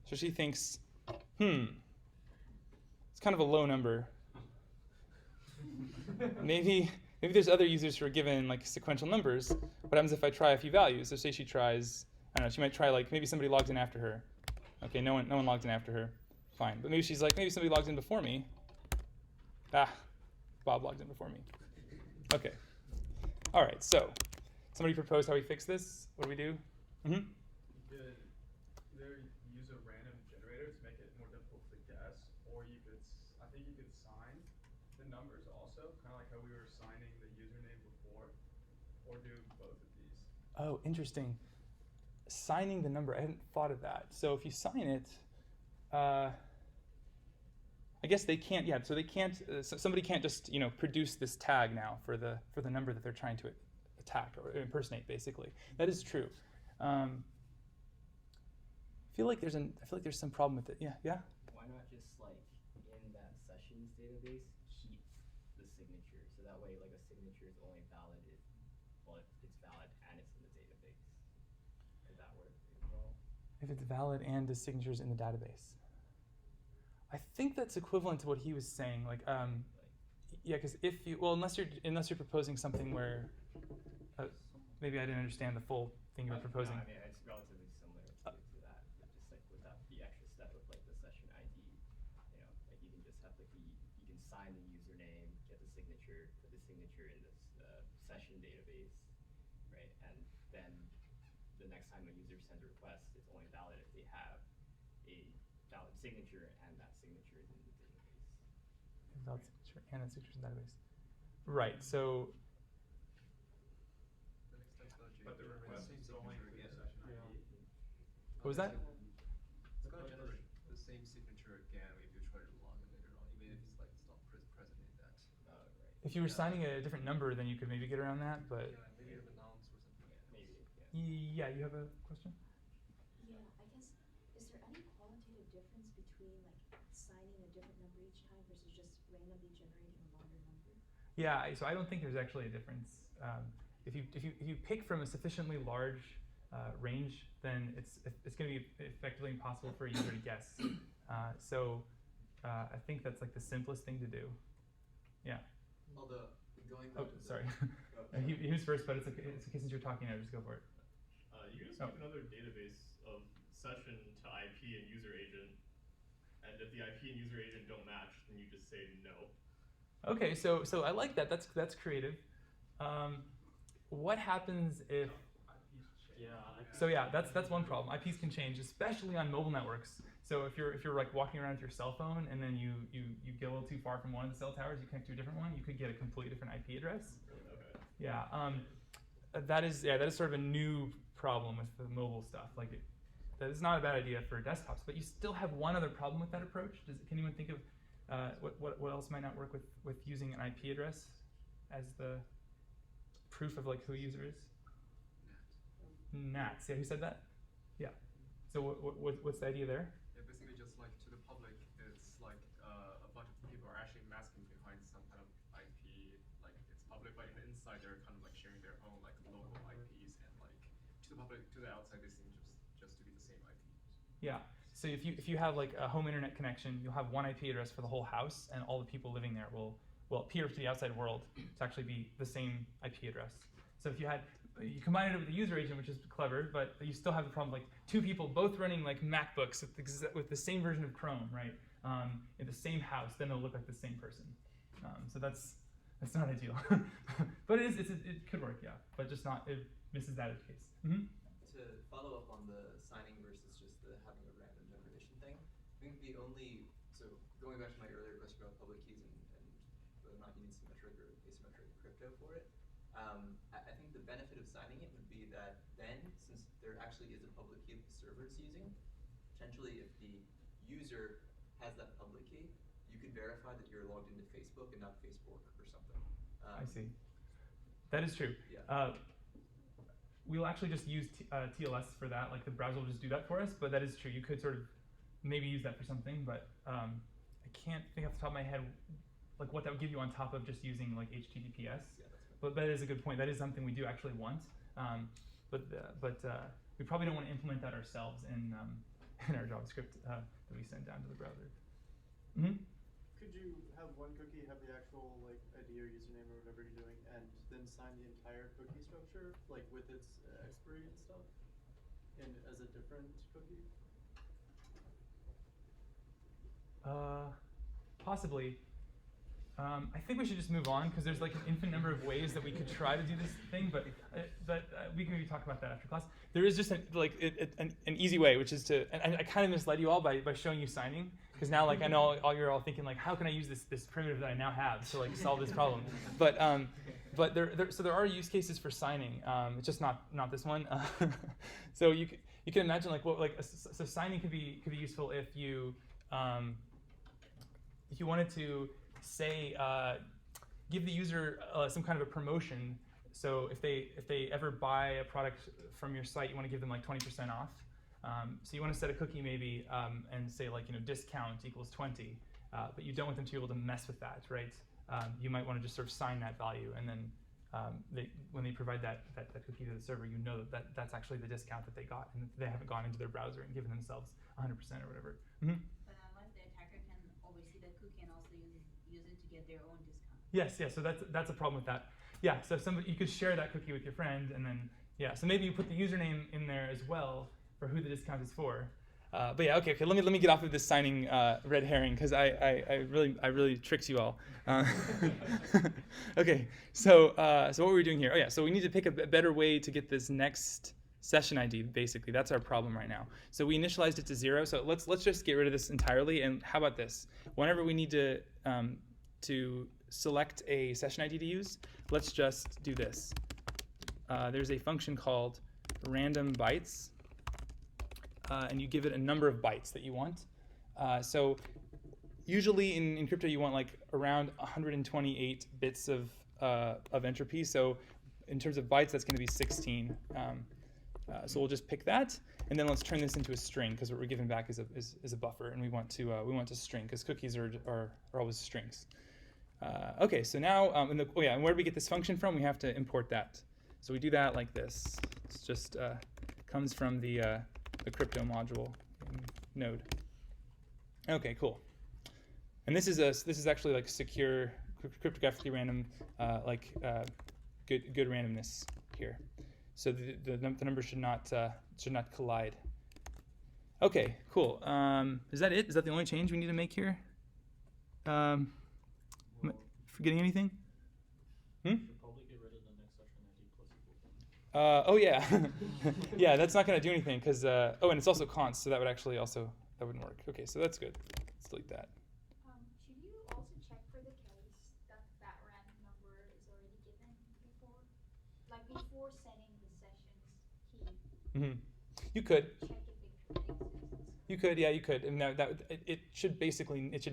So she thinks, it's kind of a low number. Maybe there's other users who are given like sequential numbers. What happens if I try a few values? So say she tries, I don't know, she might try like maybe somebody logged in after her. Okay, no one logged in after her. Fine. But maybe she's like, maybe somebody logged in before me. Bob logged in before me. Okay. All right, so somebody proposed how we fix this. What do we do? You could either use a random generator to make it more difficult to guess, or I think you could sign the numbers also, kind of like how we were signing the username before, or do both of these. Oh, interesting. Signing the number, I hadn't thought of that. So if you sign it, I guess they can't. Yeah, so they can't. Somebody can't just produce this tag now for the number that they're trying to attack or impersonate. Basically, that is true. I feel like there's some problem with it. Yeah. Why not just like in that sessions database keep the signature, so that way like a signature is only valid if it's valid and it's in the database. Could that work as well? If it's valid and the signature's in the database. I think that's equivalent to what he was saying. Like, yeah, because unless you're proposing something where, maybe I didn't understand the full thing you were proposing. No, I mean, it's relatively similar to that, but just like without the extra step of like the session ID, like you can just have like you can sign the username, get the signature, put the signature in this session database, right? And then the next time a user sends a request, it's only valid if they have a valid signature and that signature is in the database. Valid signature and a signature in the database. Right. So. But the request is only for the session ID. What was that? same signature again if you try to log in later on, even if it's like it's not present in that. Right. If you were signing a different number, then you could maybe get around that. But Yeah, maybe you have announce or something like that. Maybe. Yeah. yeah, you have a question? Yeah, I guess, is there any qualitative difference between like signing a different number each time versus just randomly generating a longer number? Yeah, so I don't think there's actually a difference. If you pick from a sufficiently large range, then it's going to be effectively impossible for a user to guess. So I think that's like the simplest thing to do. Yeah. Although, going Oh, back to the, sorry. Oh, He was first, but it's okay since you're talking now. Just go for it. You guys Oh. keep another database of session to IP and user agent, and if the IP and user agent don't match, then you just say no. Okay, so I like that. That's creative. What happens if? So yeah, that's one problem. IPs can change, especially on mobile networks. So if you're like walking around with your cell phone and then you get a little too far from one of the cell towers, you connect to a different one, you could get a completely different IP address. Okay. Yeah. That is sort of a new problem with the mobile stuff. Like that is not a bad idea for desktops, but you still have one other problem with that approach. Can anyone think of what else might not work with using an IP address as the proof of like who a user is? Nats. Yeah, who said that? Yeah. So what's the idea there? Yeah, basically just like to the public, it's like a bunch of people are actually masking behind some kind of IP, like it's public, but inside they're kind of like sharing their own like local IPs, and like to the public, to the outside, they seem just to be the same IP. Yeah. So if you have like a home internet connection, you'll have one IP address for the whole house, and all the people living there will appear to the outside world to actually be the same IP address. So if you combine it with the user agent, which is clever, but you still have the problem like two people both running like MacBooks with the same version of Chrome, right? In the same house, then they'll look like the same person. So that's not ideal, but it could work, yeah. But just not, it misses that edge case. Mm-hmm. To follow up on the signing versus just the having a random generation thing, I think so going back to my earlier question about public keys and whether or not you need symmetric or asymmetric crypto for it, I think the benefit of signing it would be that then, since there actually is a public key that the server is using, potentially if the user has that public key, you could verify that you're logged into Facebook and not Facebook or something. I see. That is true. Yeah. We'll actually just use TLS for that. Like the browser will just do that for us, but that is true. You could sort of maybe use that for something, but I can't think off the top of my head like what that would give you on top of just using like HTTPS. Yeah, but that is a good point. That is something we do actually want, but we probably don't want to implement that ourselves in our JavaScript that we send down to the browser. Mm-hmm. Could you have one cookie have the actual like ID or username or whatever you're doing, and then sign the entire cookie structure, like with its expiry and stuff, and as a different cookie? Possibly. I think we should just move on because there's like an infinite number of ways that we could try to do this thing, but we can maybe talk about that after class. There is just an easy way, which is to, and I kind of misled you all by showing you signing, because now like I know you're all thinking like, how can I use this primitive that I now have to like solve this problem? But there are use cases for signing. It's just not this one. So you can imagine like so signing could be useful if you wanted to say give the user some kind of a promotion. So if they ever buy a product from your site, you want to give them like 20% off. So you want to set a cookie maybe and say like discount equals 20, but you don't want them to be able to mess with that, right? You might want to just sort of sign that value, and then when they provide that cookie to the server, you know that's actually the discount that they got, and they haven't gone into their browser and given themselves 100% or whatever. Mm-hmm. But unless the attacker can always see the cookie and also use it to get their own discount. Yes. So that's a problem with that. Yeah. So you could share that cookie with your friend, and then so maybe you put the username in there as well for who the discount is for. But yeah, okay. Let me get off of this signing red herring because I really tricked you all. Okay. So what were we doing here? Oh yeah. So we need to pick a better way to get this next session ID. Basically, that's our problem right now. So we initialized it to 0. So let's just get rid of this entirely. And how about this? Whenever we need to select a session ID to use, let's just do this. There's a function called random bytes. And you give it a number of bytes that you want. So usually in crypto you want like around 128 bits of entropy. So in terms of bytes, that's going to be 16. So we'll just pick that, and then let's turn this into a string because what we're giving back is a buffer, and we want to string because cookies are always strings. Okay, so now and where do we get this function from? We have to import that. So we do that like this. It's just comes from the crypto module node. Okay, cool. And this is actually like secure, cryptographically random, good randomness here. So the numbers should not collide. Okay, cool. Is that it? Is that the only change we need to make here? Am I forgetting anything? Should probably get rid of the next session ID plus equal. Oh yeah, yeah. That's not going to do anything because and it's also const, so that would actually also that wouldn't work. Okay, so that's good. Let's delete that. Should you also check for the case that random number is already given before? Like before setting the session's key. You could. Check if it exists. You could, yeah, you could, and it should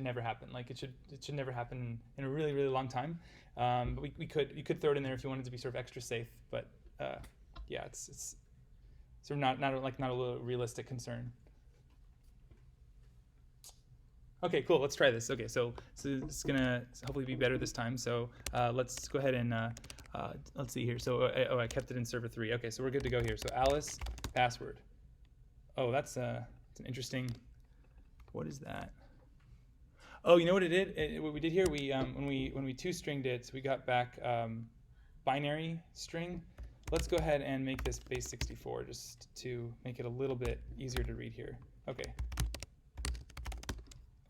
never happen. Like it should never happen in a really, really long time. But you could throw it in there if you wanted to be sort of extra safe. But yeah, it's sort of not a realistic concern. Okay, cool. Let's try this. Okay, so it's gonna hopefully be better this time. So let's go ahead and let's see here. So I kept it in server 3. Okay, so we're good to go here. So Alice password. Oh, that's an interesting. What is that? Oh, you know what it did? What we did here, we when we two-stringed it, we got back binary string. Let's go ahead and make this base 64 just to make it a little bit easier to read here. Okay.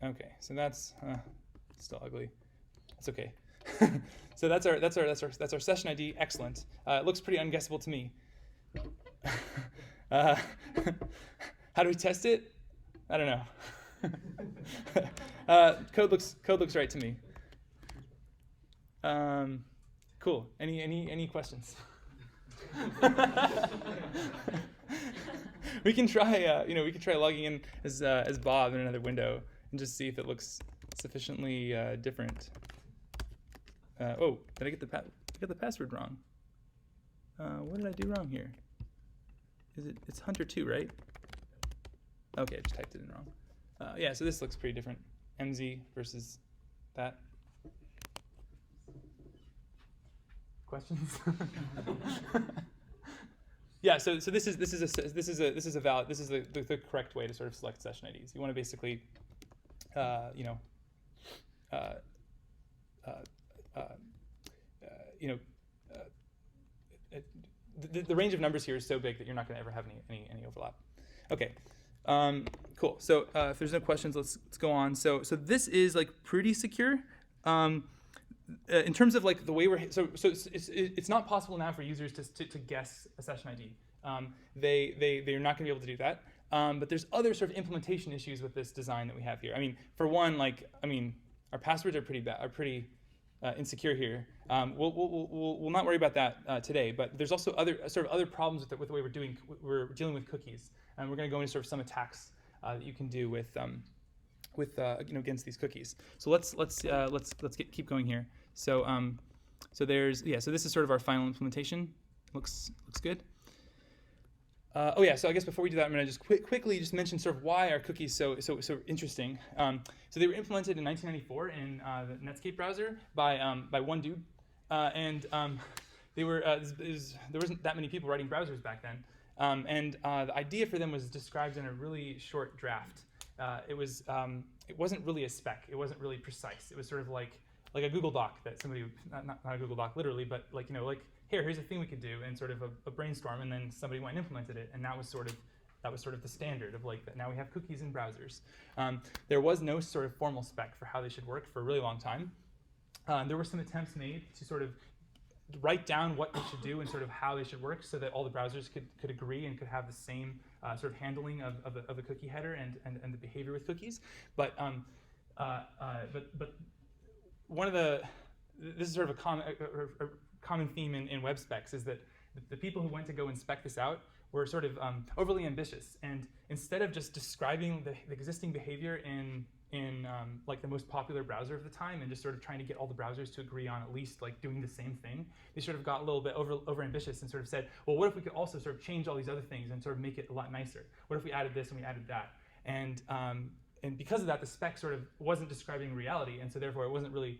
Okay, so that's still ugly. That's okay. So that's our session ID. Excellent. It looks pretty unguessable to me. How do we test it? I don't know. Code looks right to me. Cool. Any questions? We can try logging in as Bob in another window and just see if it looks sufficiently different. Oh, did I get the password wrong? What did I do wrong here? It's Hunter 2, right? Okay, I just typed it in wrong. Yeah, so this looks pretty different. MZ versus that. Questions? Yeah, so this is the correct way to sort of select session IDs. You want to basically, the range of numbers here is so big that you're not going to ever have any overlap. Okay, cool. So if there's no questions, let's go on. So this is like pretty secure. In terms of like the way it's not possible now for users to guess a session ID. They're not going to be able to do that. But there's other sort of implementation issues with this design that we have here. I mean, for one, our passwords are pretty insecure here. We'll not worry about that today. But there's also other problems with the way we're dealing with cookies, and we're going to go into sort of some attacks that you can do with against these cookies. So let's keep going here. So so this is sort of our final implementation. Looks good. So I guess before we do that, I'm going to just quickly just mention sort of why are cookies so interesting. So they were implemented in 1994 in the Netscape browser by one dude, and there wasn't that many people writing browsers back then, and the idea for them was described in a really short draft. It wasn't really a spec. It wasn't really precise. It was sort of like a Google Doc that somebody not a Google Doc literally, but here's a thing we could do, and sort of a brainstorm, and then somebody went and implemented it, and that was sort of the standard of like that. Now we have cookies in browsers. There was no sort of formal spec for how they should work for a really long time. There were some attempts made to sort of write down what they should do and sort of how they should work, so that all the browsers could agree and could have the same sort of handling of the cookie header and the behavior with cookies. But one of this is sort of a common theme in web specs is that the people who went to go and spec this out were sort of overly ambitious, and instead of just describing the existing behavior in like the most popular browser of the time and just sort of trying to get all the browsers to agree on at least like doing the same thing, they sort of got a little bit over ambitious and sort of said, well, what if we could also sort of change all these other things and sort of make it a lot nicer? What if we added this and we added that? And because of that, the spec sort of wasn't describing reality, and so therefore it wasn't really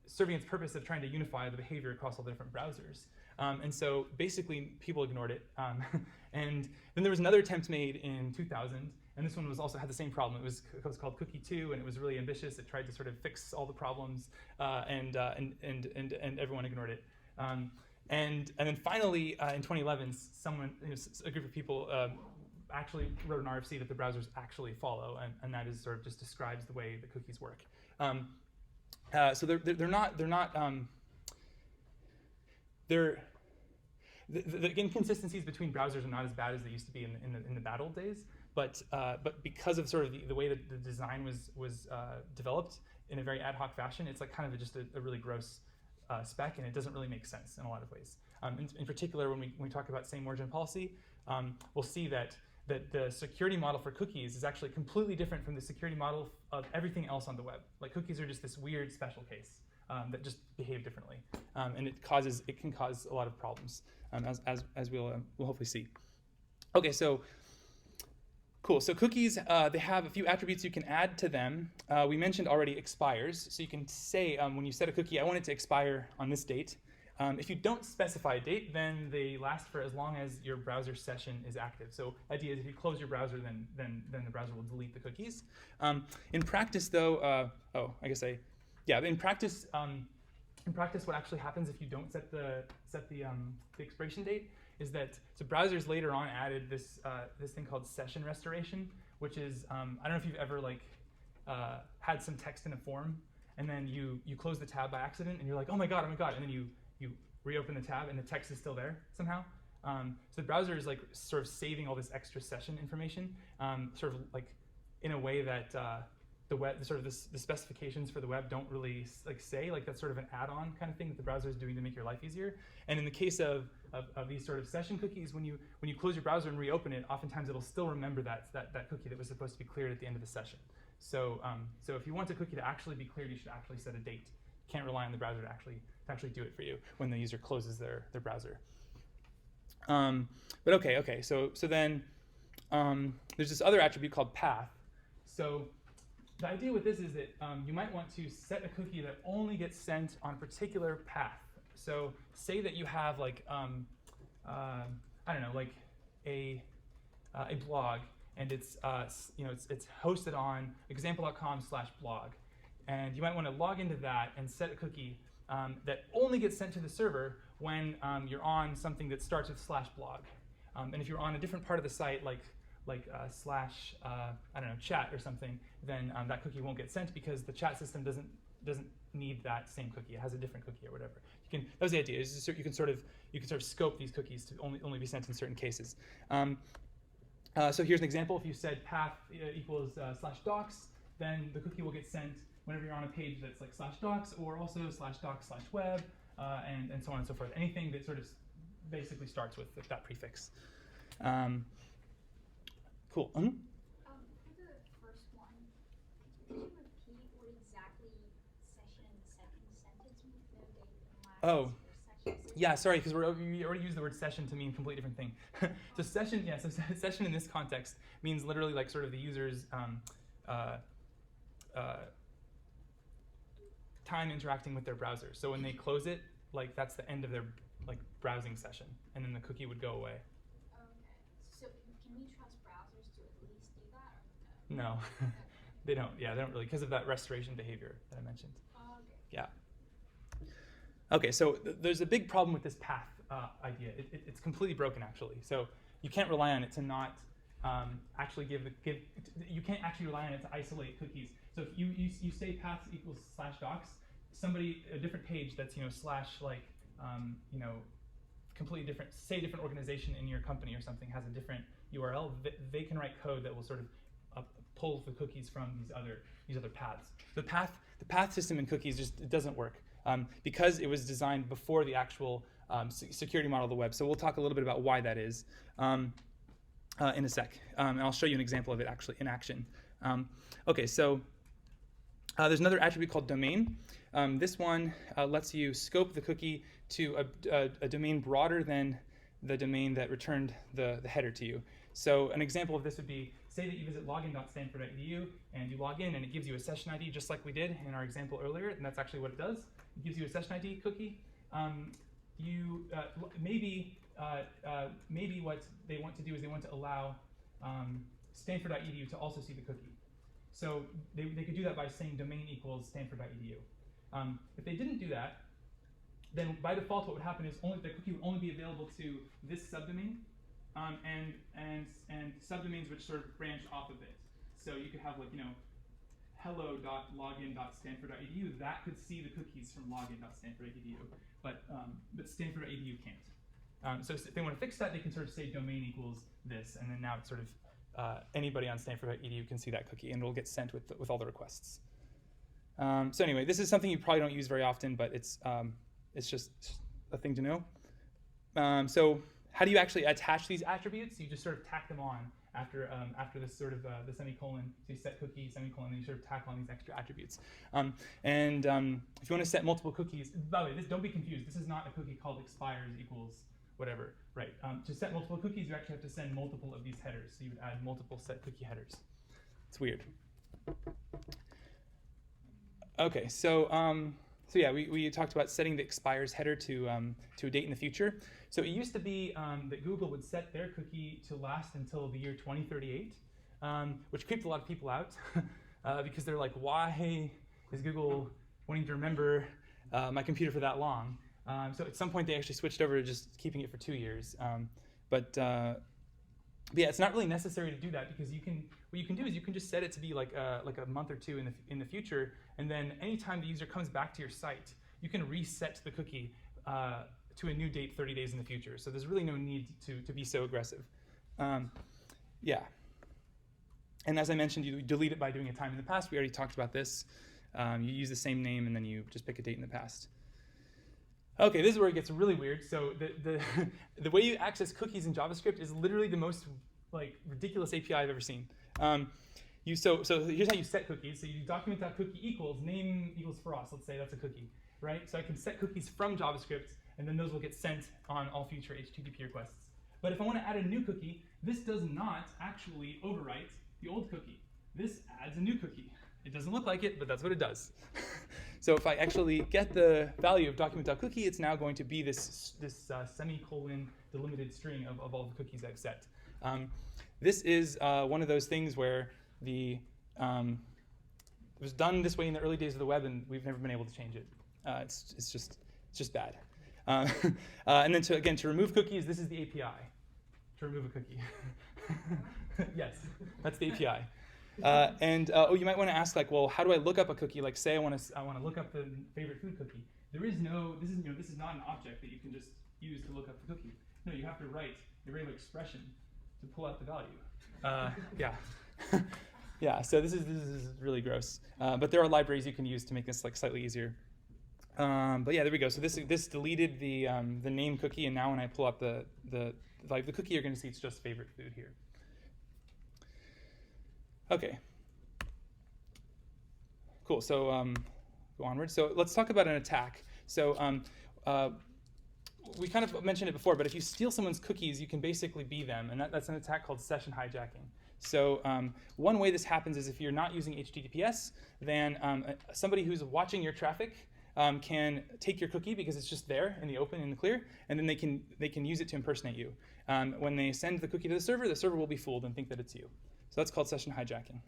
serving its purpose of trying to unify the behavior across all the different browsers. And so basically people ignored it. And then there was another attempt made in 2000, and this one also had the same problem. It was called Cookie 2, and it was really ambitious. It tried to sort of fix all the problems, and everyone ignored it. And then finally, in 2011, a group of people actually wrote an RFC that the browsers actually follow, and that is sort of just describes the way the cookies work. So the inconsistencies between browsers are not as bad as they used to be in the bad old days, but because of sort of the way that the design was developed in a very ad hoc fashion, it's like kind of just a really gross spec, and it doesn't really make sense in a lot of ways. In particular, when we talk about same origin policy, we'll see that the security model for cookies is actually completely different from the security model of everything else on the web. Like cookies are just this weird special case that just behave differently, and it can cause a lot of problems, as we'll hopefully see. Okay, so cool. So cookies, they have a few attributes you can add to them. We mentioned already expires, so you can say when you set a cookie, I want it to expire on this date. If you don't specify a date, then they last for as long as your browser session is active. So the idea is if you close your browser, then the browser will delete the cookies. In practice, though, in practice, what actually happens if you don't set the expiration date is that browsers later on added this thing called session restoration, which is I don't know if you've ever had some text in a form and then you close the tab by accident and you're like, oh my god, and then you reopen the tab and the text is still there somehow. So the browser is like sort of saving all this extra session information, sort of like in a way that the web, sort of the specifications for the web don't really say. Like that's sort of an add-on kind of thing that the browser is doing to make your life easier. And in the case of these sort of session cookies, when you close your browser and reopen it, oftentimes it'll still remember that cookie that was supposed to be cleared at the end of the session. So if you want a cookie to actually be cleared, you should actually set a date. You can't rely on the browser to actually do it for you when the user closes their browser. But okay. So then there's this other attribute called path. So the idea with this is that you might want to set a cookie that only gets sent on a particular path. So say that you have like a blog, and it's hosted on example.com/blog, and you might want to log into that and set a cookie that only gets sent to the server when you're on something that starts with /blog. And if you're on a different part of the site, like chat or something, then that cookie won't get sent because the chat system doesn't need that same cookie. It has a different cookie or whatever. That was the idea. Is you can sort of scope these cookies to only be sent in certain cases. So here's an example. If you said path equals /docs, then the cookie will get sent whenever you're on a page that's like /docs or also /docs/web and so on and so forth. Anything that sort of basically starts with that prefix. Cool. For the first one, could you repeat what exactly session in the second sentence means? No date in last session. Yeah, sorry, because we already used the word session to mean a completely different thing. So session in this context means literally like sort of the user's time interacting with their browser. So when they close it, like that's the end of their like browsing session, and then the cookie would go away. So can we trust browsers to at least do that, or no? No, they don't. Yeah, they don't really, because of that restoration behavior that I mentioned. Okay. Yeah. Okay, so there's a big problem with this path idea. It's completely broken, actually. So you can't rely on it to not actually you can't actually rely on it to isolate cookies. So if you say path equals /docs, a different page that's completely different, say different organization in your company or something has a different URL, they can write code that will sort of pull the cookies from these other paths. The path system in cookies it doesn't work because it was designed before the actual security model of the web. So we'll talk a little bit about why that is in a sec. And I'll show you an example of it actually in action. Okay, so there's another attribute called domain. This one lets you scope the cookie to a domain broader than the domain that returned the header to you. So an example of this would be, say that you visit login.stanford.edu and you log in and it gives you a session ID just like we did in our example earlier, and that's actually what it does. It gives you a session ID cookie. Maybe what they want to do is they want to allow stanford.edu to also see the cookie. So they could do that by saying domain equals stanford.edu. If they didn't do that, then by default what would happen is the cookie would only be available to this subdomain and subdomains which sort of branch off of it. So you could have hello.login.stanford.edu, that could see the cookies from login.stanford.edu, but stanford.edu can't. So if they want to fix that, they can sort of say domain equals this, and then now it's sort of anybody on stanford.edu can see that cookie, and it'll get sent with all the requests. So anyway, this is something you probably don't use very often, but it's just a thing to know. So how do you actually attach these attributes? You just sort of tack them on after this sort of the semicolon. So you set cookie, semicolon, and you sort of tack on these extra attributes. If you want to set multiple cookies, by the way, don't be confused. This is not a cookie called expires equals whatever, right? To set multiple cookies, you actually have to send multiple of these headers. So you would add multiple set cookie headers. It's weird. Okay, so yeah, we talked about setting the expires header to a date in the future. So it used to be that Google would set their cookie to last until the year 2038, which creeped a lot of people out because they're like, why is Google wanting to remember my computer for that long? So at some point they actually switched over to just keeping it for 2 years. But yeah, it's not really necessary to do that because what you can do is you can just set it to be like a month or two in the future, and then anytime the user comes back to your site, you can reset the cookie to a new date 30 days in the future. So there's really no need to be so aggressive. Yeah. And as I mentioned, you delete it by doing a time in the past. We already talked about this. You use the same name and then you just pick a date in the past. Okay, this is where it gets really weird. So the way you access cookies in JavaScript is literally the most ridiculous API I've ever seen. So here's how you set cookies. So you do document.cookie equals name equals Frost. Let's say that's a cookie, right? So I can set cookies from JavaScript, and then those will get sent on all future HTTP requests. But if I want to add a new cookie, this does not actually overwrite the old cookie. This adds a new cookie. It doesn't look like it, but that's what it does. So if I actually get the value of document.cookie, it's now going to be this semicolon delimited string of all the cookies I've set. This is one of those things where it was done this way in the early days of the web, and we've never been able to change it. It's just bad. And then to remove cookies, this is the API to remove a cookie. Yes, that's the API. You might want to ask, well, how do I look up a cookie? Like, say I want to look up the favorite food cookie. This is not an object that you can just use to look up the cookie. No, you have to write a regular expression to pull out the value. Yeah. Yeah, so this is really gross. But there are libraries you can use to make this slightly easier. But yeah, there we go. So this deleted the name cookie, and now when I pull up the cookie, you're going to see it's just favorite food here. Okay. Cool. So go onward. So let's talk about an attack. So we kind of mentioned it before, but if you steal someone's cookies, you can basically be them, and that's an attack called session hijacking. So one way this happens is if you're not using HTTPS, then somebody who's watching your traffic can take your cookie because it's just there in the open, in the clear, and then they can use it to impersonate you. When they send the cookie to the server will be fooled and think that it's you. So that's called session hijacking.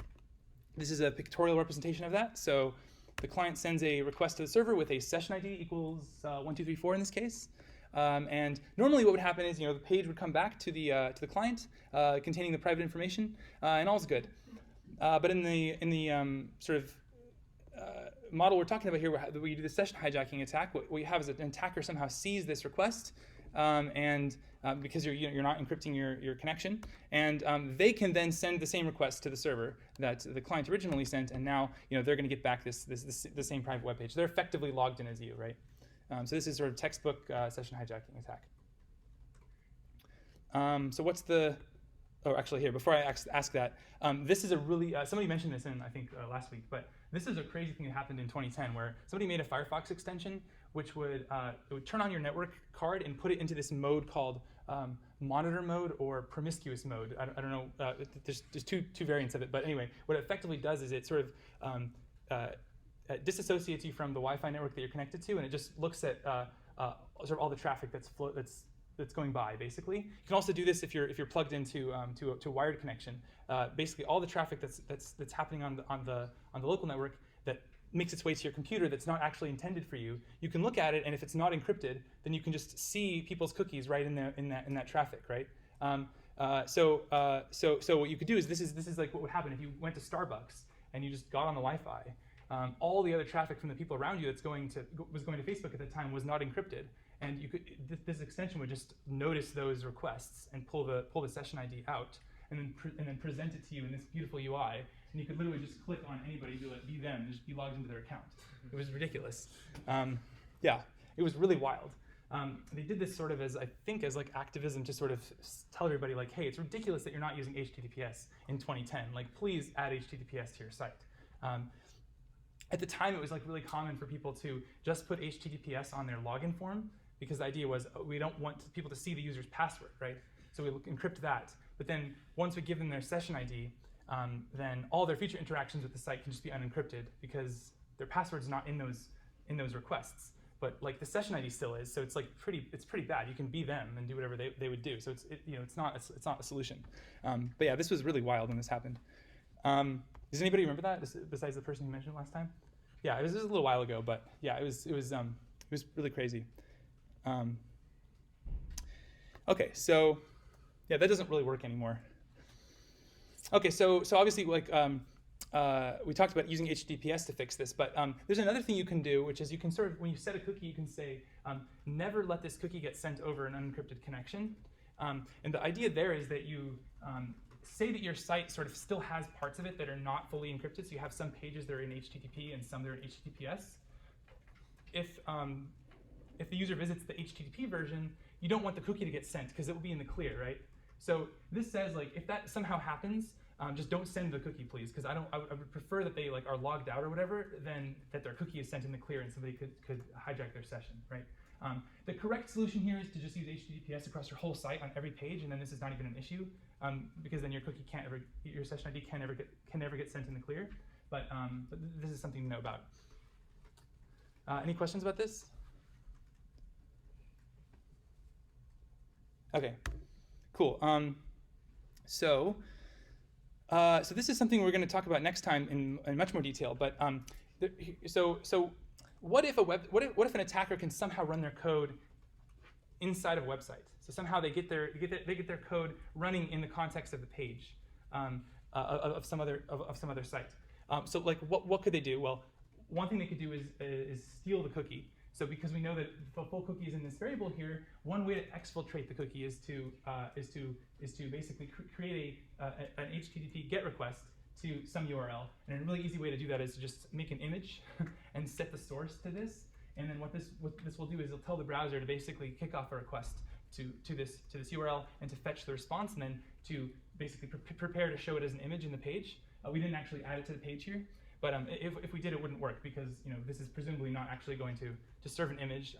This is a pictorial representation of that. So the client sends a request to the server with a session ID equals 1234 in this case. And normally what would happen is, the page would come back to the client containing the private information, and all's good. But in the sort of model we're talking about here, where you do the session hijacking attack, what you have is an attacker somehow sees this request, and because you're not encrypting your connection, and they can then send the same request to the server that the client originally sent, and now they're going to get back the same private web page. They're effectively logged in as you, right? So this is sort of textbook session hijacking attack. So what's the... Oh, actually here, before I ask that, this is a really... somebody mentioned this in, I think, last week, but this is a crazy thing that happened in 2010 where somebody made a Firefox extension which would, it would turn on your network card and put it into this mode called monitor mode or promiscuous mode. I don't know, there's two variants of it, but anyway, what it effectively does is it sort of disassociates you from the Wi-Fi network that you're connected to, and it just looks at sort of all the traffic that's going by, basically. You can also do this if you're plugged into to a wired connection. Basically, all the traffic that's happening on the local network that makes its way to your computer that's not actually intended for you. You can look at it, and if it's not encrypted, then you can just see people's cookies right in that traffic, right? So what you could do is this is like what would happen if you went to Starbucks and you just got on the Wi-Fi. All the other traffic from the people around you was going to Facebook at the time was not encrypted, and you could this extension would just notice those requests and pull the session ID out, and then present it to you in this beautiful UI. And you could literally just click on anybody, be them, and just be logged into their account. It was ridiculous. Yeah, it was really wild. They did this sort of as like activism to sort of tell everybody like, hey, it's ridiculous that you're not using HTTPS in 2010. Like, please add HTTPS to your site. At the time, it was like really common for people to just put HTTPS on their login form because the idea was we don't want people to see the user's password, right? So we encrypt that. But then once we give them their session ID, then all their future interactions with the site can just be unencrypted because their password's not in those requests. But like the session ID still is, so it's like pretty bad. You can be them and do whatever they would do. So it's not a solution. But yeah, this was really wild when this happened. Does anybody remember that besides the person who mentioned it last time? Yeah, it was a little while ago, but yeah, it was really crazy. Okay, so yeah, that doesn't really work anymore. Okay, so obviously, like we talked about using HTTPS to fix this, but there's another thing you can do, which is you can sort of, when you set a cookie, you can say, never let this cookie get sent over an unencrypted connection. And the idea there is that you say that your site sort of still has parts of it that are not fully encrypted, so you have some pages that are in HTTP and some that are in HTTPS. If the user visits the HTTP version, you don't want the cookie to get sent because it will be in the clear, right? So this says, like, if that somehow happens, just don't send the cookie, please, because I would prefer that they like are logged out or whatever than that their cookie is sent in the clear and somebody could hijack their session, right? The correct solution here is to just use HTTPS across your whole site on every page, and then this is not even an issue, because then your cookie your session ID can never get sent in the clear. But this is something to know about. Any questions about this? Okay. Cool. So this is something we're going to talk about next time in much more detail. But so what if an attacker can somehow run their code inside of a website? So somehow they get their code running in the context of the page of some other site. So like what could they do? Well, one thing they could do is steal the cookie. So because we know that the full cookie is in this variable here, one way to exfiltrate the cookie is to basically create an HTTP GET request to some URL. And a really easy way to do that is to just make an image and set the source to this. And then what this will do is it'll tell the browser to basically kick off a request to this URL and to fetch the response, and then to basically prepare to show it as an image in the page. We didn't actually add it to the page here. But if we did, it wouldn't work because this is presumably not actually going to serve an image.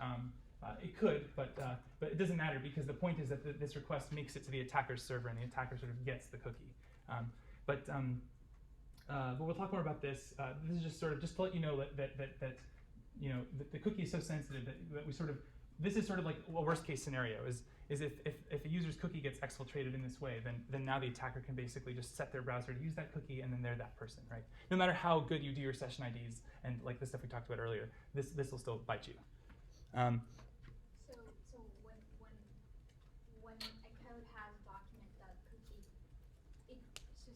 It could, but it doesn't matter because the point is that this request makes it to the attacker's server and the attacker sort of gets the cookie. But we'll talk more about this. This is just to let you know that the cookie is so sensitive that we sort of, this is sort of like a worst case scenario is if a user's cookie gets exfiltrated in this way, then now the attacker can basically just set their browser to use that cookie, and then they're that person, right? No matter how good you do your session IDs and like the stuff we talked about earlier, this will still bite you. So when a code has document.cookie,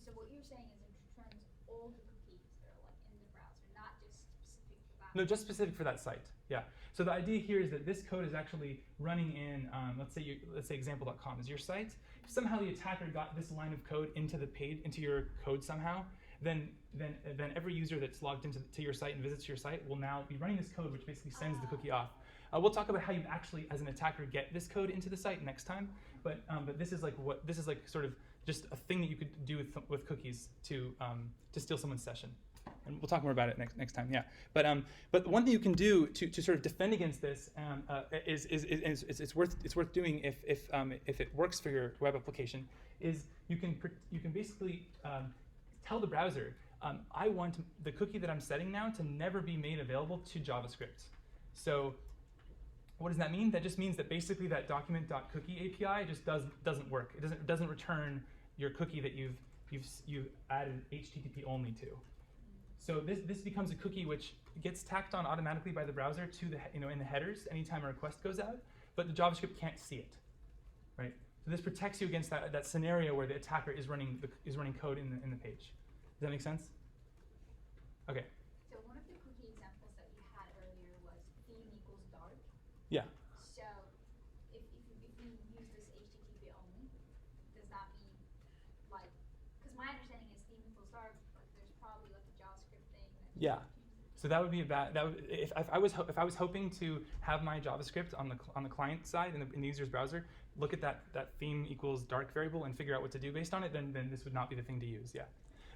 so what you're saying is it returns all the cookies that are like in the browser, not just specific for that. No, just specific for that site. Yeah. So the idea here is that this code is actually running in, let's say example.com is your site. If somehow the attacker got this line of code into the page, into your code somehow, then every user that's logged into your site and visits your site will now be running this code, which basically sends the cookie off. We'll talk about how you actually, as an attacker, get this code into the site next time. But this is like sort of just a thing that you could do with cookies to steal someone's session. And we'll talk more about it next time. Yeah. But one thing you can do to sort of defend against this is it's worth doing if it works for your web application, is you can basically tell the browser, I want the cookie that I'm setting now to never be made available to JavaScript. So what does that mean? That just means that basically that document.cookie API just doesn't work. It doesn't return your cookie that you've added HTTP only to. So this becomes a cookie which gets tacked on automatically by the browser to the in the headers anytime a request goes out, but the JavaScript can't see it, right? So this protects you against that scenario where the attacker is running code in the page. Does that make sense? Okay. So one of the cookie examples that you had earlier was theme equals dark. Yeah. So if you use this HTTP only, does that mean like, because my understanding is theme equals dark, like there's probably like a JavaScript thing. Yeah. So that would be if I was hoping to have my JavaScript on the client side in the user's browser, look at that theme equals dark variable and figure out what to do based on it, then this would not be the thing to use. Yeah.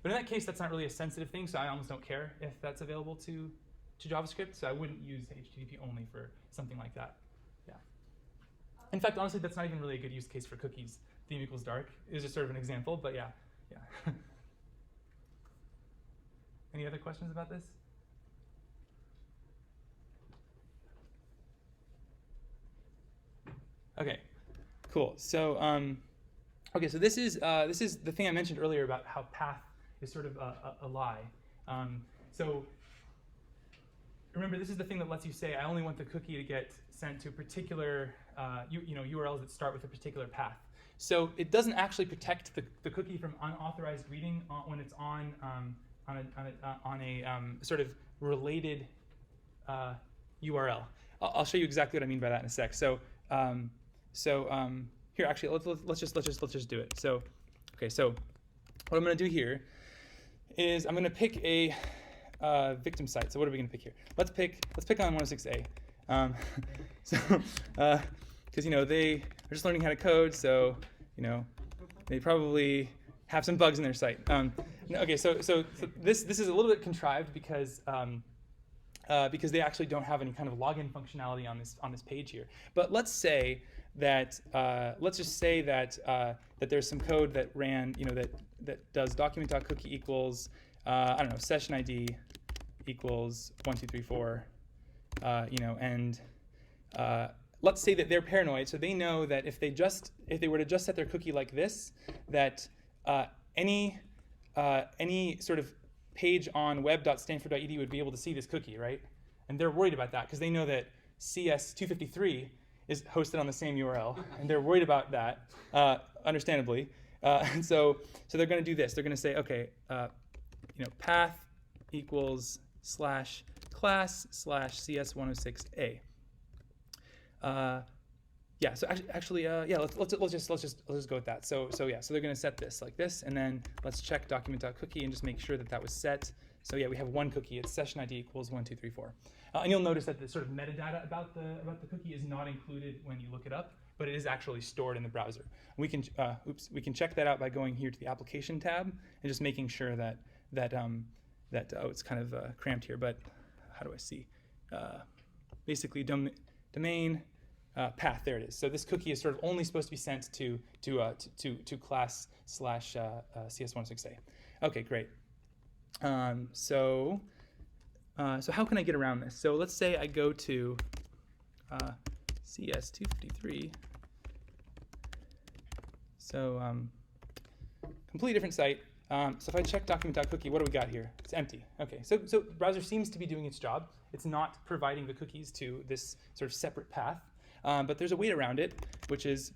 But in that case, that's not really a sensitive thing, so I almost don't care if that's available to JavaScript. So I wouldn't use HTTP only for something like that. Yeah. In fact, honestly, that's not even really a good use case for cookies. Theme equals dark is just sort of an example, but yeah. Any other questions about this? Okay, cool. So okay, so this is the thing I mentioned earlier about how path is sort of a lie. So remember, this is the thing that lets you say, I only want the cookie to get sent to a particular URLs that start with a particular path. So it doesn't actually protect the cookie from unauthorized reading when it's on a sort of related URL. I'll show you exactly what I mean by that in a sec. So here, actually, let's just do it. So, okay, so what I'm going to do here is I'm going to pick a victim site. So what are we going to pick here? Let's pick on 106A. Because they are just learning how to code, so they probably have some bugs in their site. Okay, so this is a little bit contrived because they actually don't have any kind of login functionality on this page here. But let's say that let's just say that there's some code that ran that does document.cookie equals I don't know, session ID equals 1234 and let's say that they're paranoid, so they know that if they were to just set their cookie like this, that any sort of page on web.stanford.edu would be able to see this cookie, right? And they're worried about that because they know that CS253 is hosted on the same URL, and they're worried about that, understandably. And so they're going to do this. They're going to say, okay, path equals /class /CS106A. Yeah. So actually, yeah. Let's just go with that. So yeah. So they're going to set this like this, and then let's check document.cookie and just make sure that was set. So yeah, we have one cookie. It's session ID equals 1234. And you'll notice that the sort of metadata about the cookie is not included when you look it up, but it is actually stored in the browser. We can check that out by going here to the application tab and just making sure that oh, it's kind of cramped here, but how do I see? Basically domain path, there it is. So this cookie is sort of only supposed to be sent to class /CS106A. Okay, great. So how can I get around this? So let's say I go to CS253. So completely different site. So if I check document.cookie, what do we got here? It's empty. Okay, so the browser seems to be doing its job. It's not providing the cookies to this sort of separate path. But there's a way around it, which is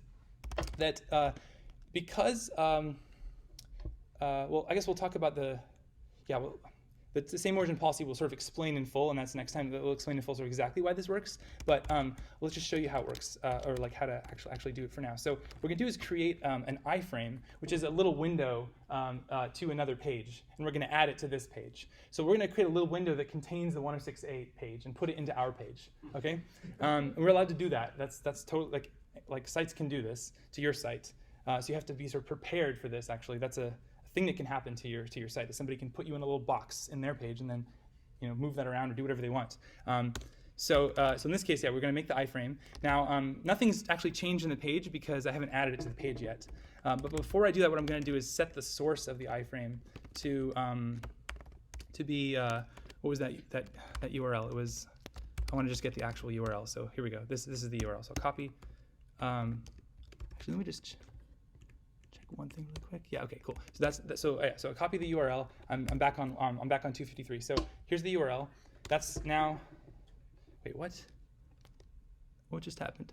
that because, well, I guess we'll talk about the same origin policy will sort of explain in full, and that's next time that we'll explain in full sort of exactly why this works. But let's just show you how it works, or like how to actually do it for now. So what we're gonna do is create an iframe, which is a little window to another page, and we're gonna add it to this page. So we're gonna create a little window that contains the 106A page and put it into our page. Okay, and we're allowed to do that. That's totally like sites can do this to your site. So you have to be sort of prepared for this. Actually, that's a thing that can happen to your site, that somebody can put you in a little box in their page and then move that around or do whatever they want. So in this case, yeah, we're going to make the iframe. Now, nothing's actually changed in the page because I haven't added it to the page yet. But before I do that, what I'm going to do is set the source of the iframe to be what was that URL? It was, I want to just get the actual URL. So here we go. This is the URL. So copy. Actually, let me just check one thing really quick. Yeah, okay, cool. So so I copy the URL. I'm back on 253. So here's the URL. That's now. Wait, what? What just happened?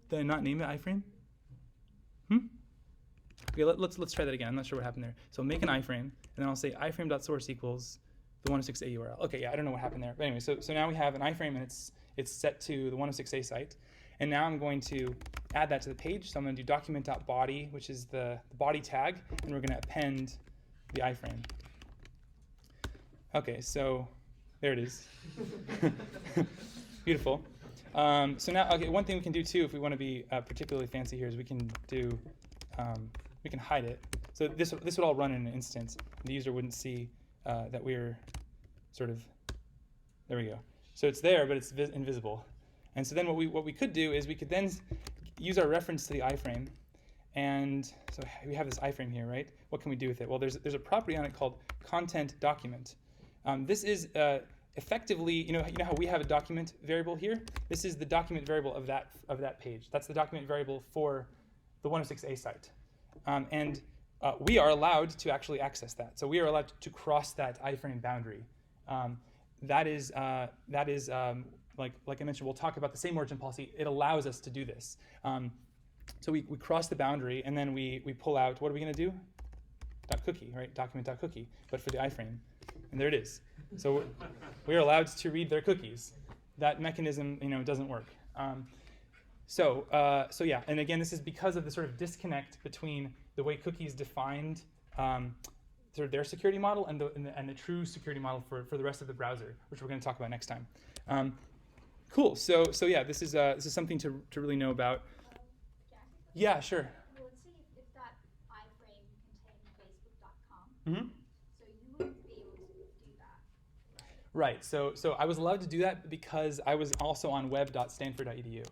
Did I not name it iframe? Okay, let's try that again. I'm not sure what happened there. So make an iframe, and then I'll say iframe.source equals the 106A URL. Okay, yeah, I don't know what happened there. But anyway, so now we have an iframe, and it's set to the 106A site. And now I'm going to add that to the page. So I'm going to do document.body, which is the body tag, and we're going to append the iframe. Okay, so there it is. Beautiful. So now, okay, one thing we can do too, if we want to be particularly fancy here, is we can hide it. So this would all run in an instance. The user wouldn't see that we're sort of, there we go. So it's there, but it's invisible. And so then what we could do is we could then use our reference to the iframe, and so we have this iframe here, right? What can we do with it? Well, there's a property on it called content document. This is effectively, you know how we have a document variable here? This is the document variable of that page. That's the document variable for the 106A site, and we are allowed to actually access that. So we are allowed to cross that iframe boundary. That is. Like I mentioned, we'll talk about the same origin policy. It allows us to do this. So we cross the boundary, and then we pull out, what are we going to do? .cookie, right? Document.cookie, but for the iframe. And there it is. So we're allowed to read their cookies. That mechanism, doesn't work. So yeah, and again, this is because of the sort of disconnect between the way cookies defined sort of their security model and the true security model for the rest of the browser, which we're going to talk about next time. Cool. So yeah, this is something to really know about. Yeah, sure. Well, let's see if that iframe contained facebook.com. Mm-hmm. So you wouldn't be able to do that, right? So I was allowed to do that because I was also on web.stanford.edu,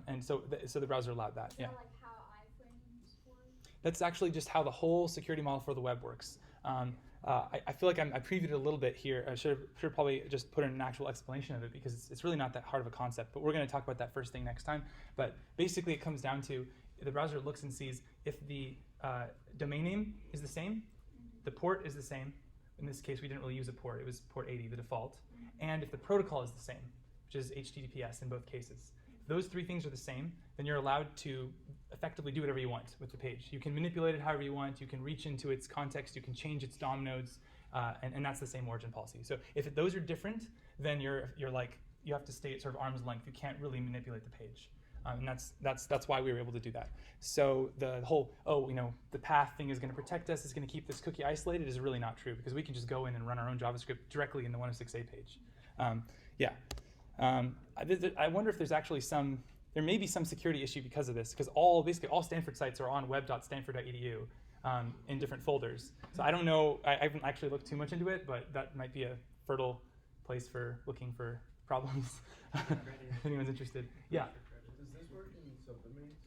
and so the browser allowed that. Is Yeah. that like how iframes work? That's actually just how the whole security model for the web works. I feel like I previewed it a little bit here. I should probably just put in an actual explanation of it because it's really not that hard of a concept. But we're going to talk about that first thing next time. But basically, it comes down to the browser looks and sees if the domain name is the same, the port is the same. In this case, we didn't really use a port. It was port 80, the default. And if the protocol is the same, which is HTTPS in both cases. If those three things are the same, then you're allowed to effectively do whatever you want with the page. You can manipulate it however you want. You can reach into its context. You can change its DOM nodes, and that's the same origin policy. So if those are different, then you're like you have to stay at sort of arm's length. You can't really manipulate the page, and that's why we were able to do that. So the whole the path thing is going to protect us. It's going to keep this cookie isolated is really not true because we can just go in and run our own JavaScript directly in the 106A page. Yeah. I wonder if there's actually there may be some security issue because of this, because basically all Stanford sites are on web.stanford.edu in different folders. So I don't know, I haven't actually looked too much into it, but that might be a fertile place for looking for problems, if anyone's interested. Yeah? Does this work in subdomains?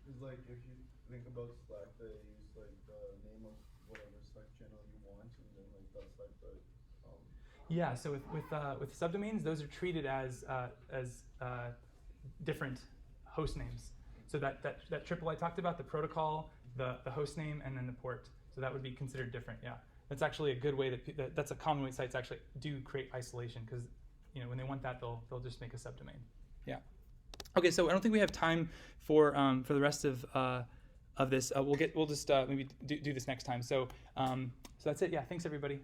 Because like if you think about Slack, they use like the name of whatever Slack channel you want, and then like that's like the Yeah, so with subdomains, those are treated as different host names. So that triple I talked about, the protocol, the host name, and then the port. So that would be considered different. Yeah, that's actually a good way that's a common way sites actually do create isolation, because when they want that, they'll just make a subdomain. Yeah. Okay, so I don't think we have time for the rest of of this. We'll just maybe do this next time. So that's it. Yeah, thanks everybody.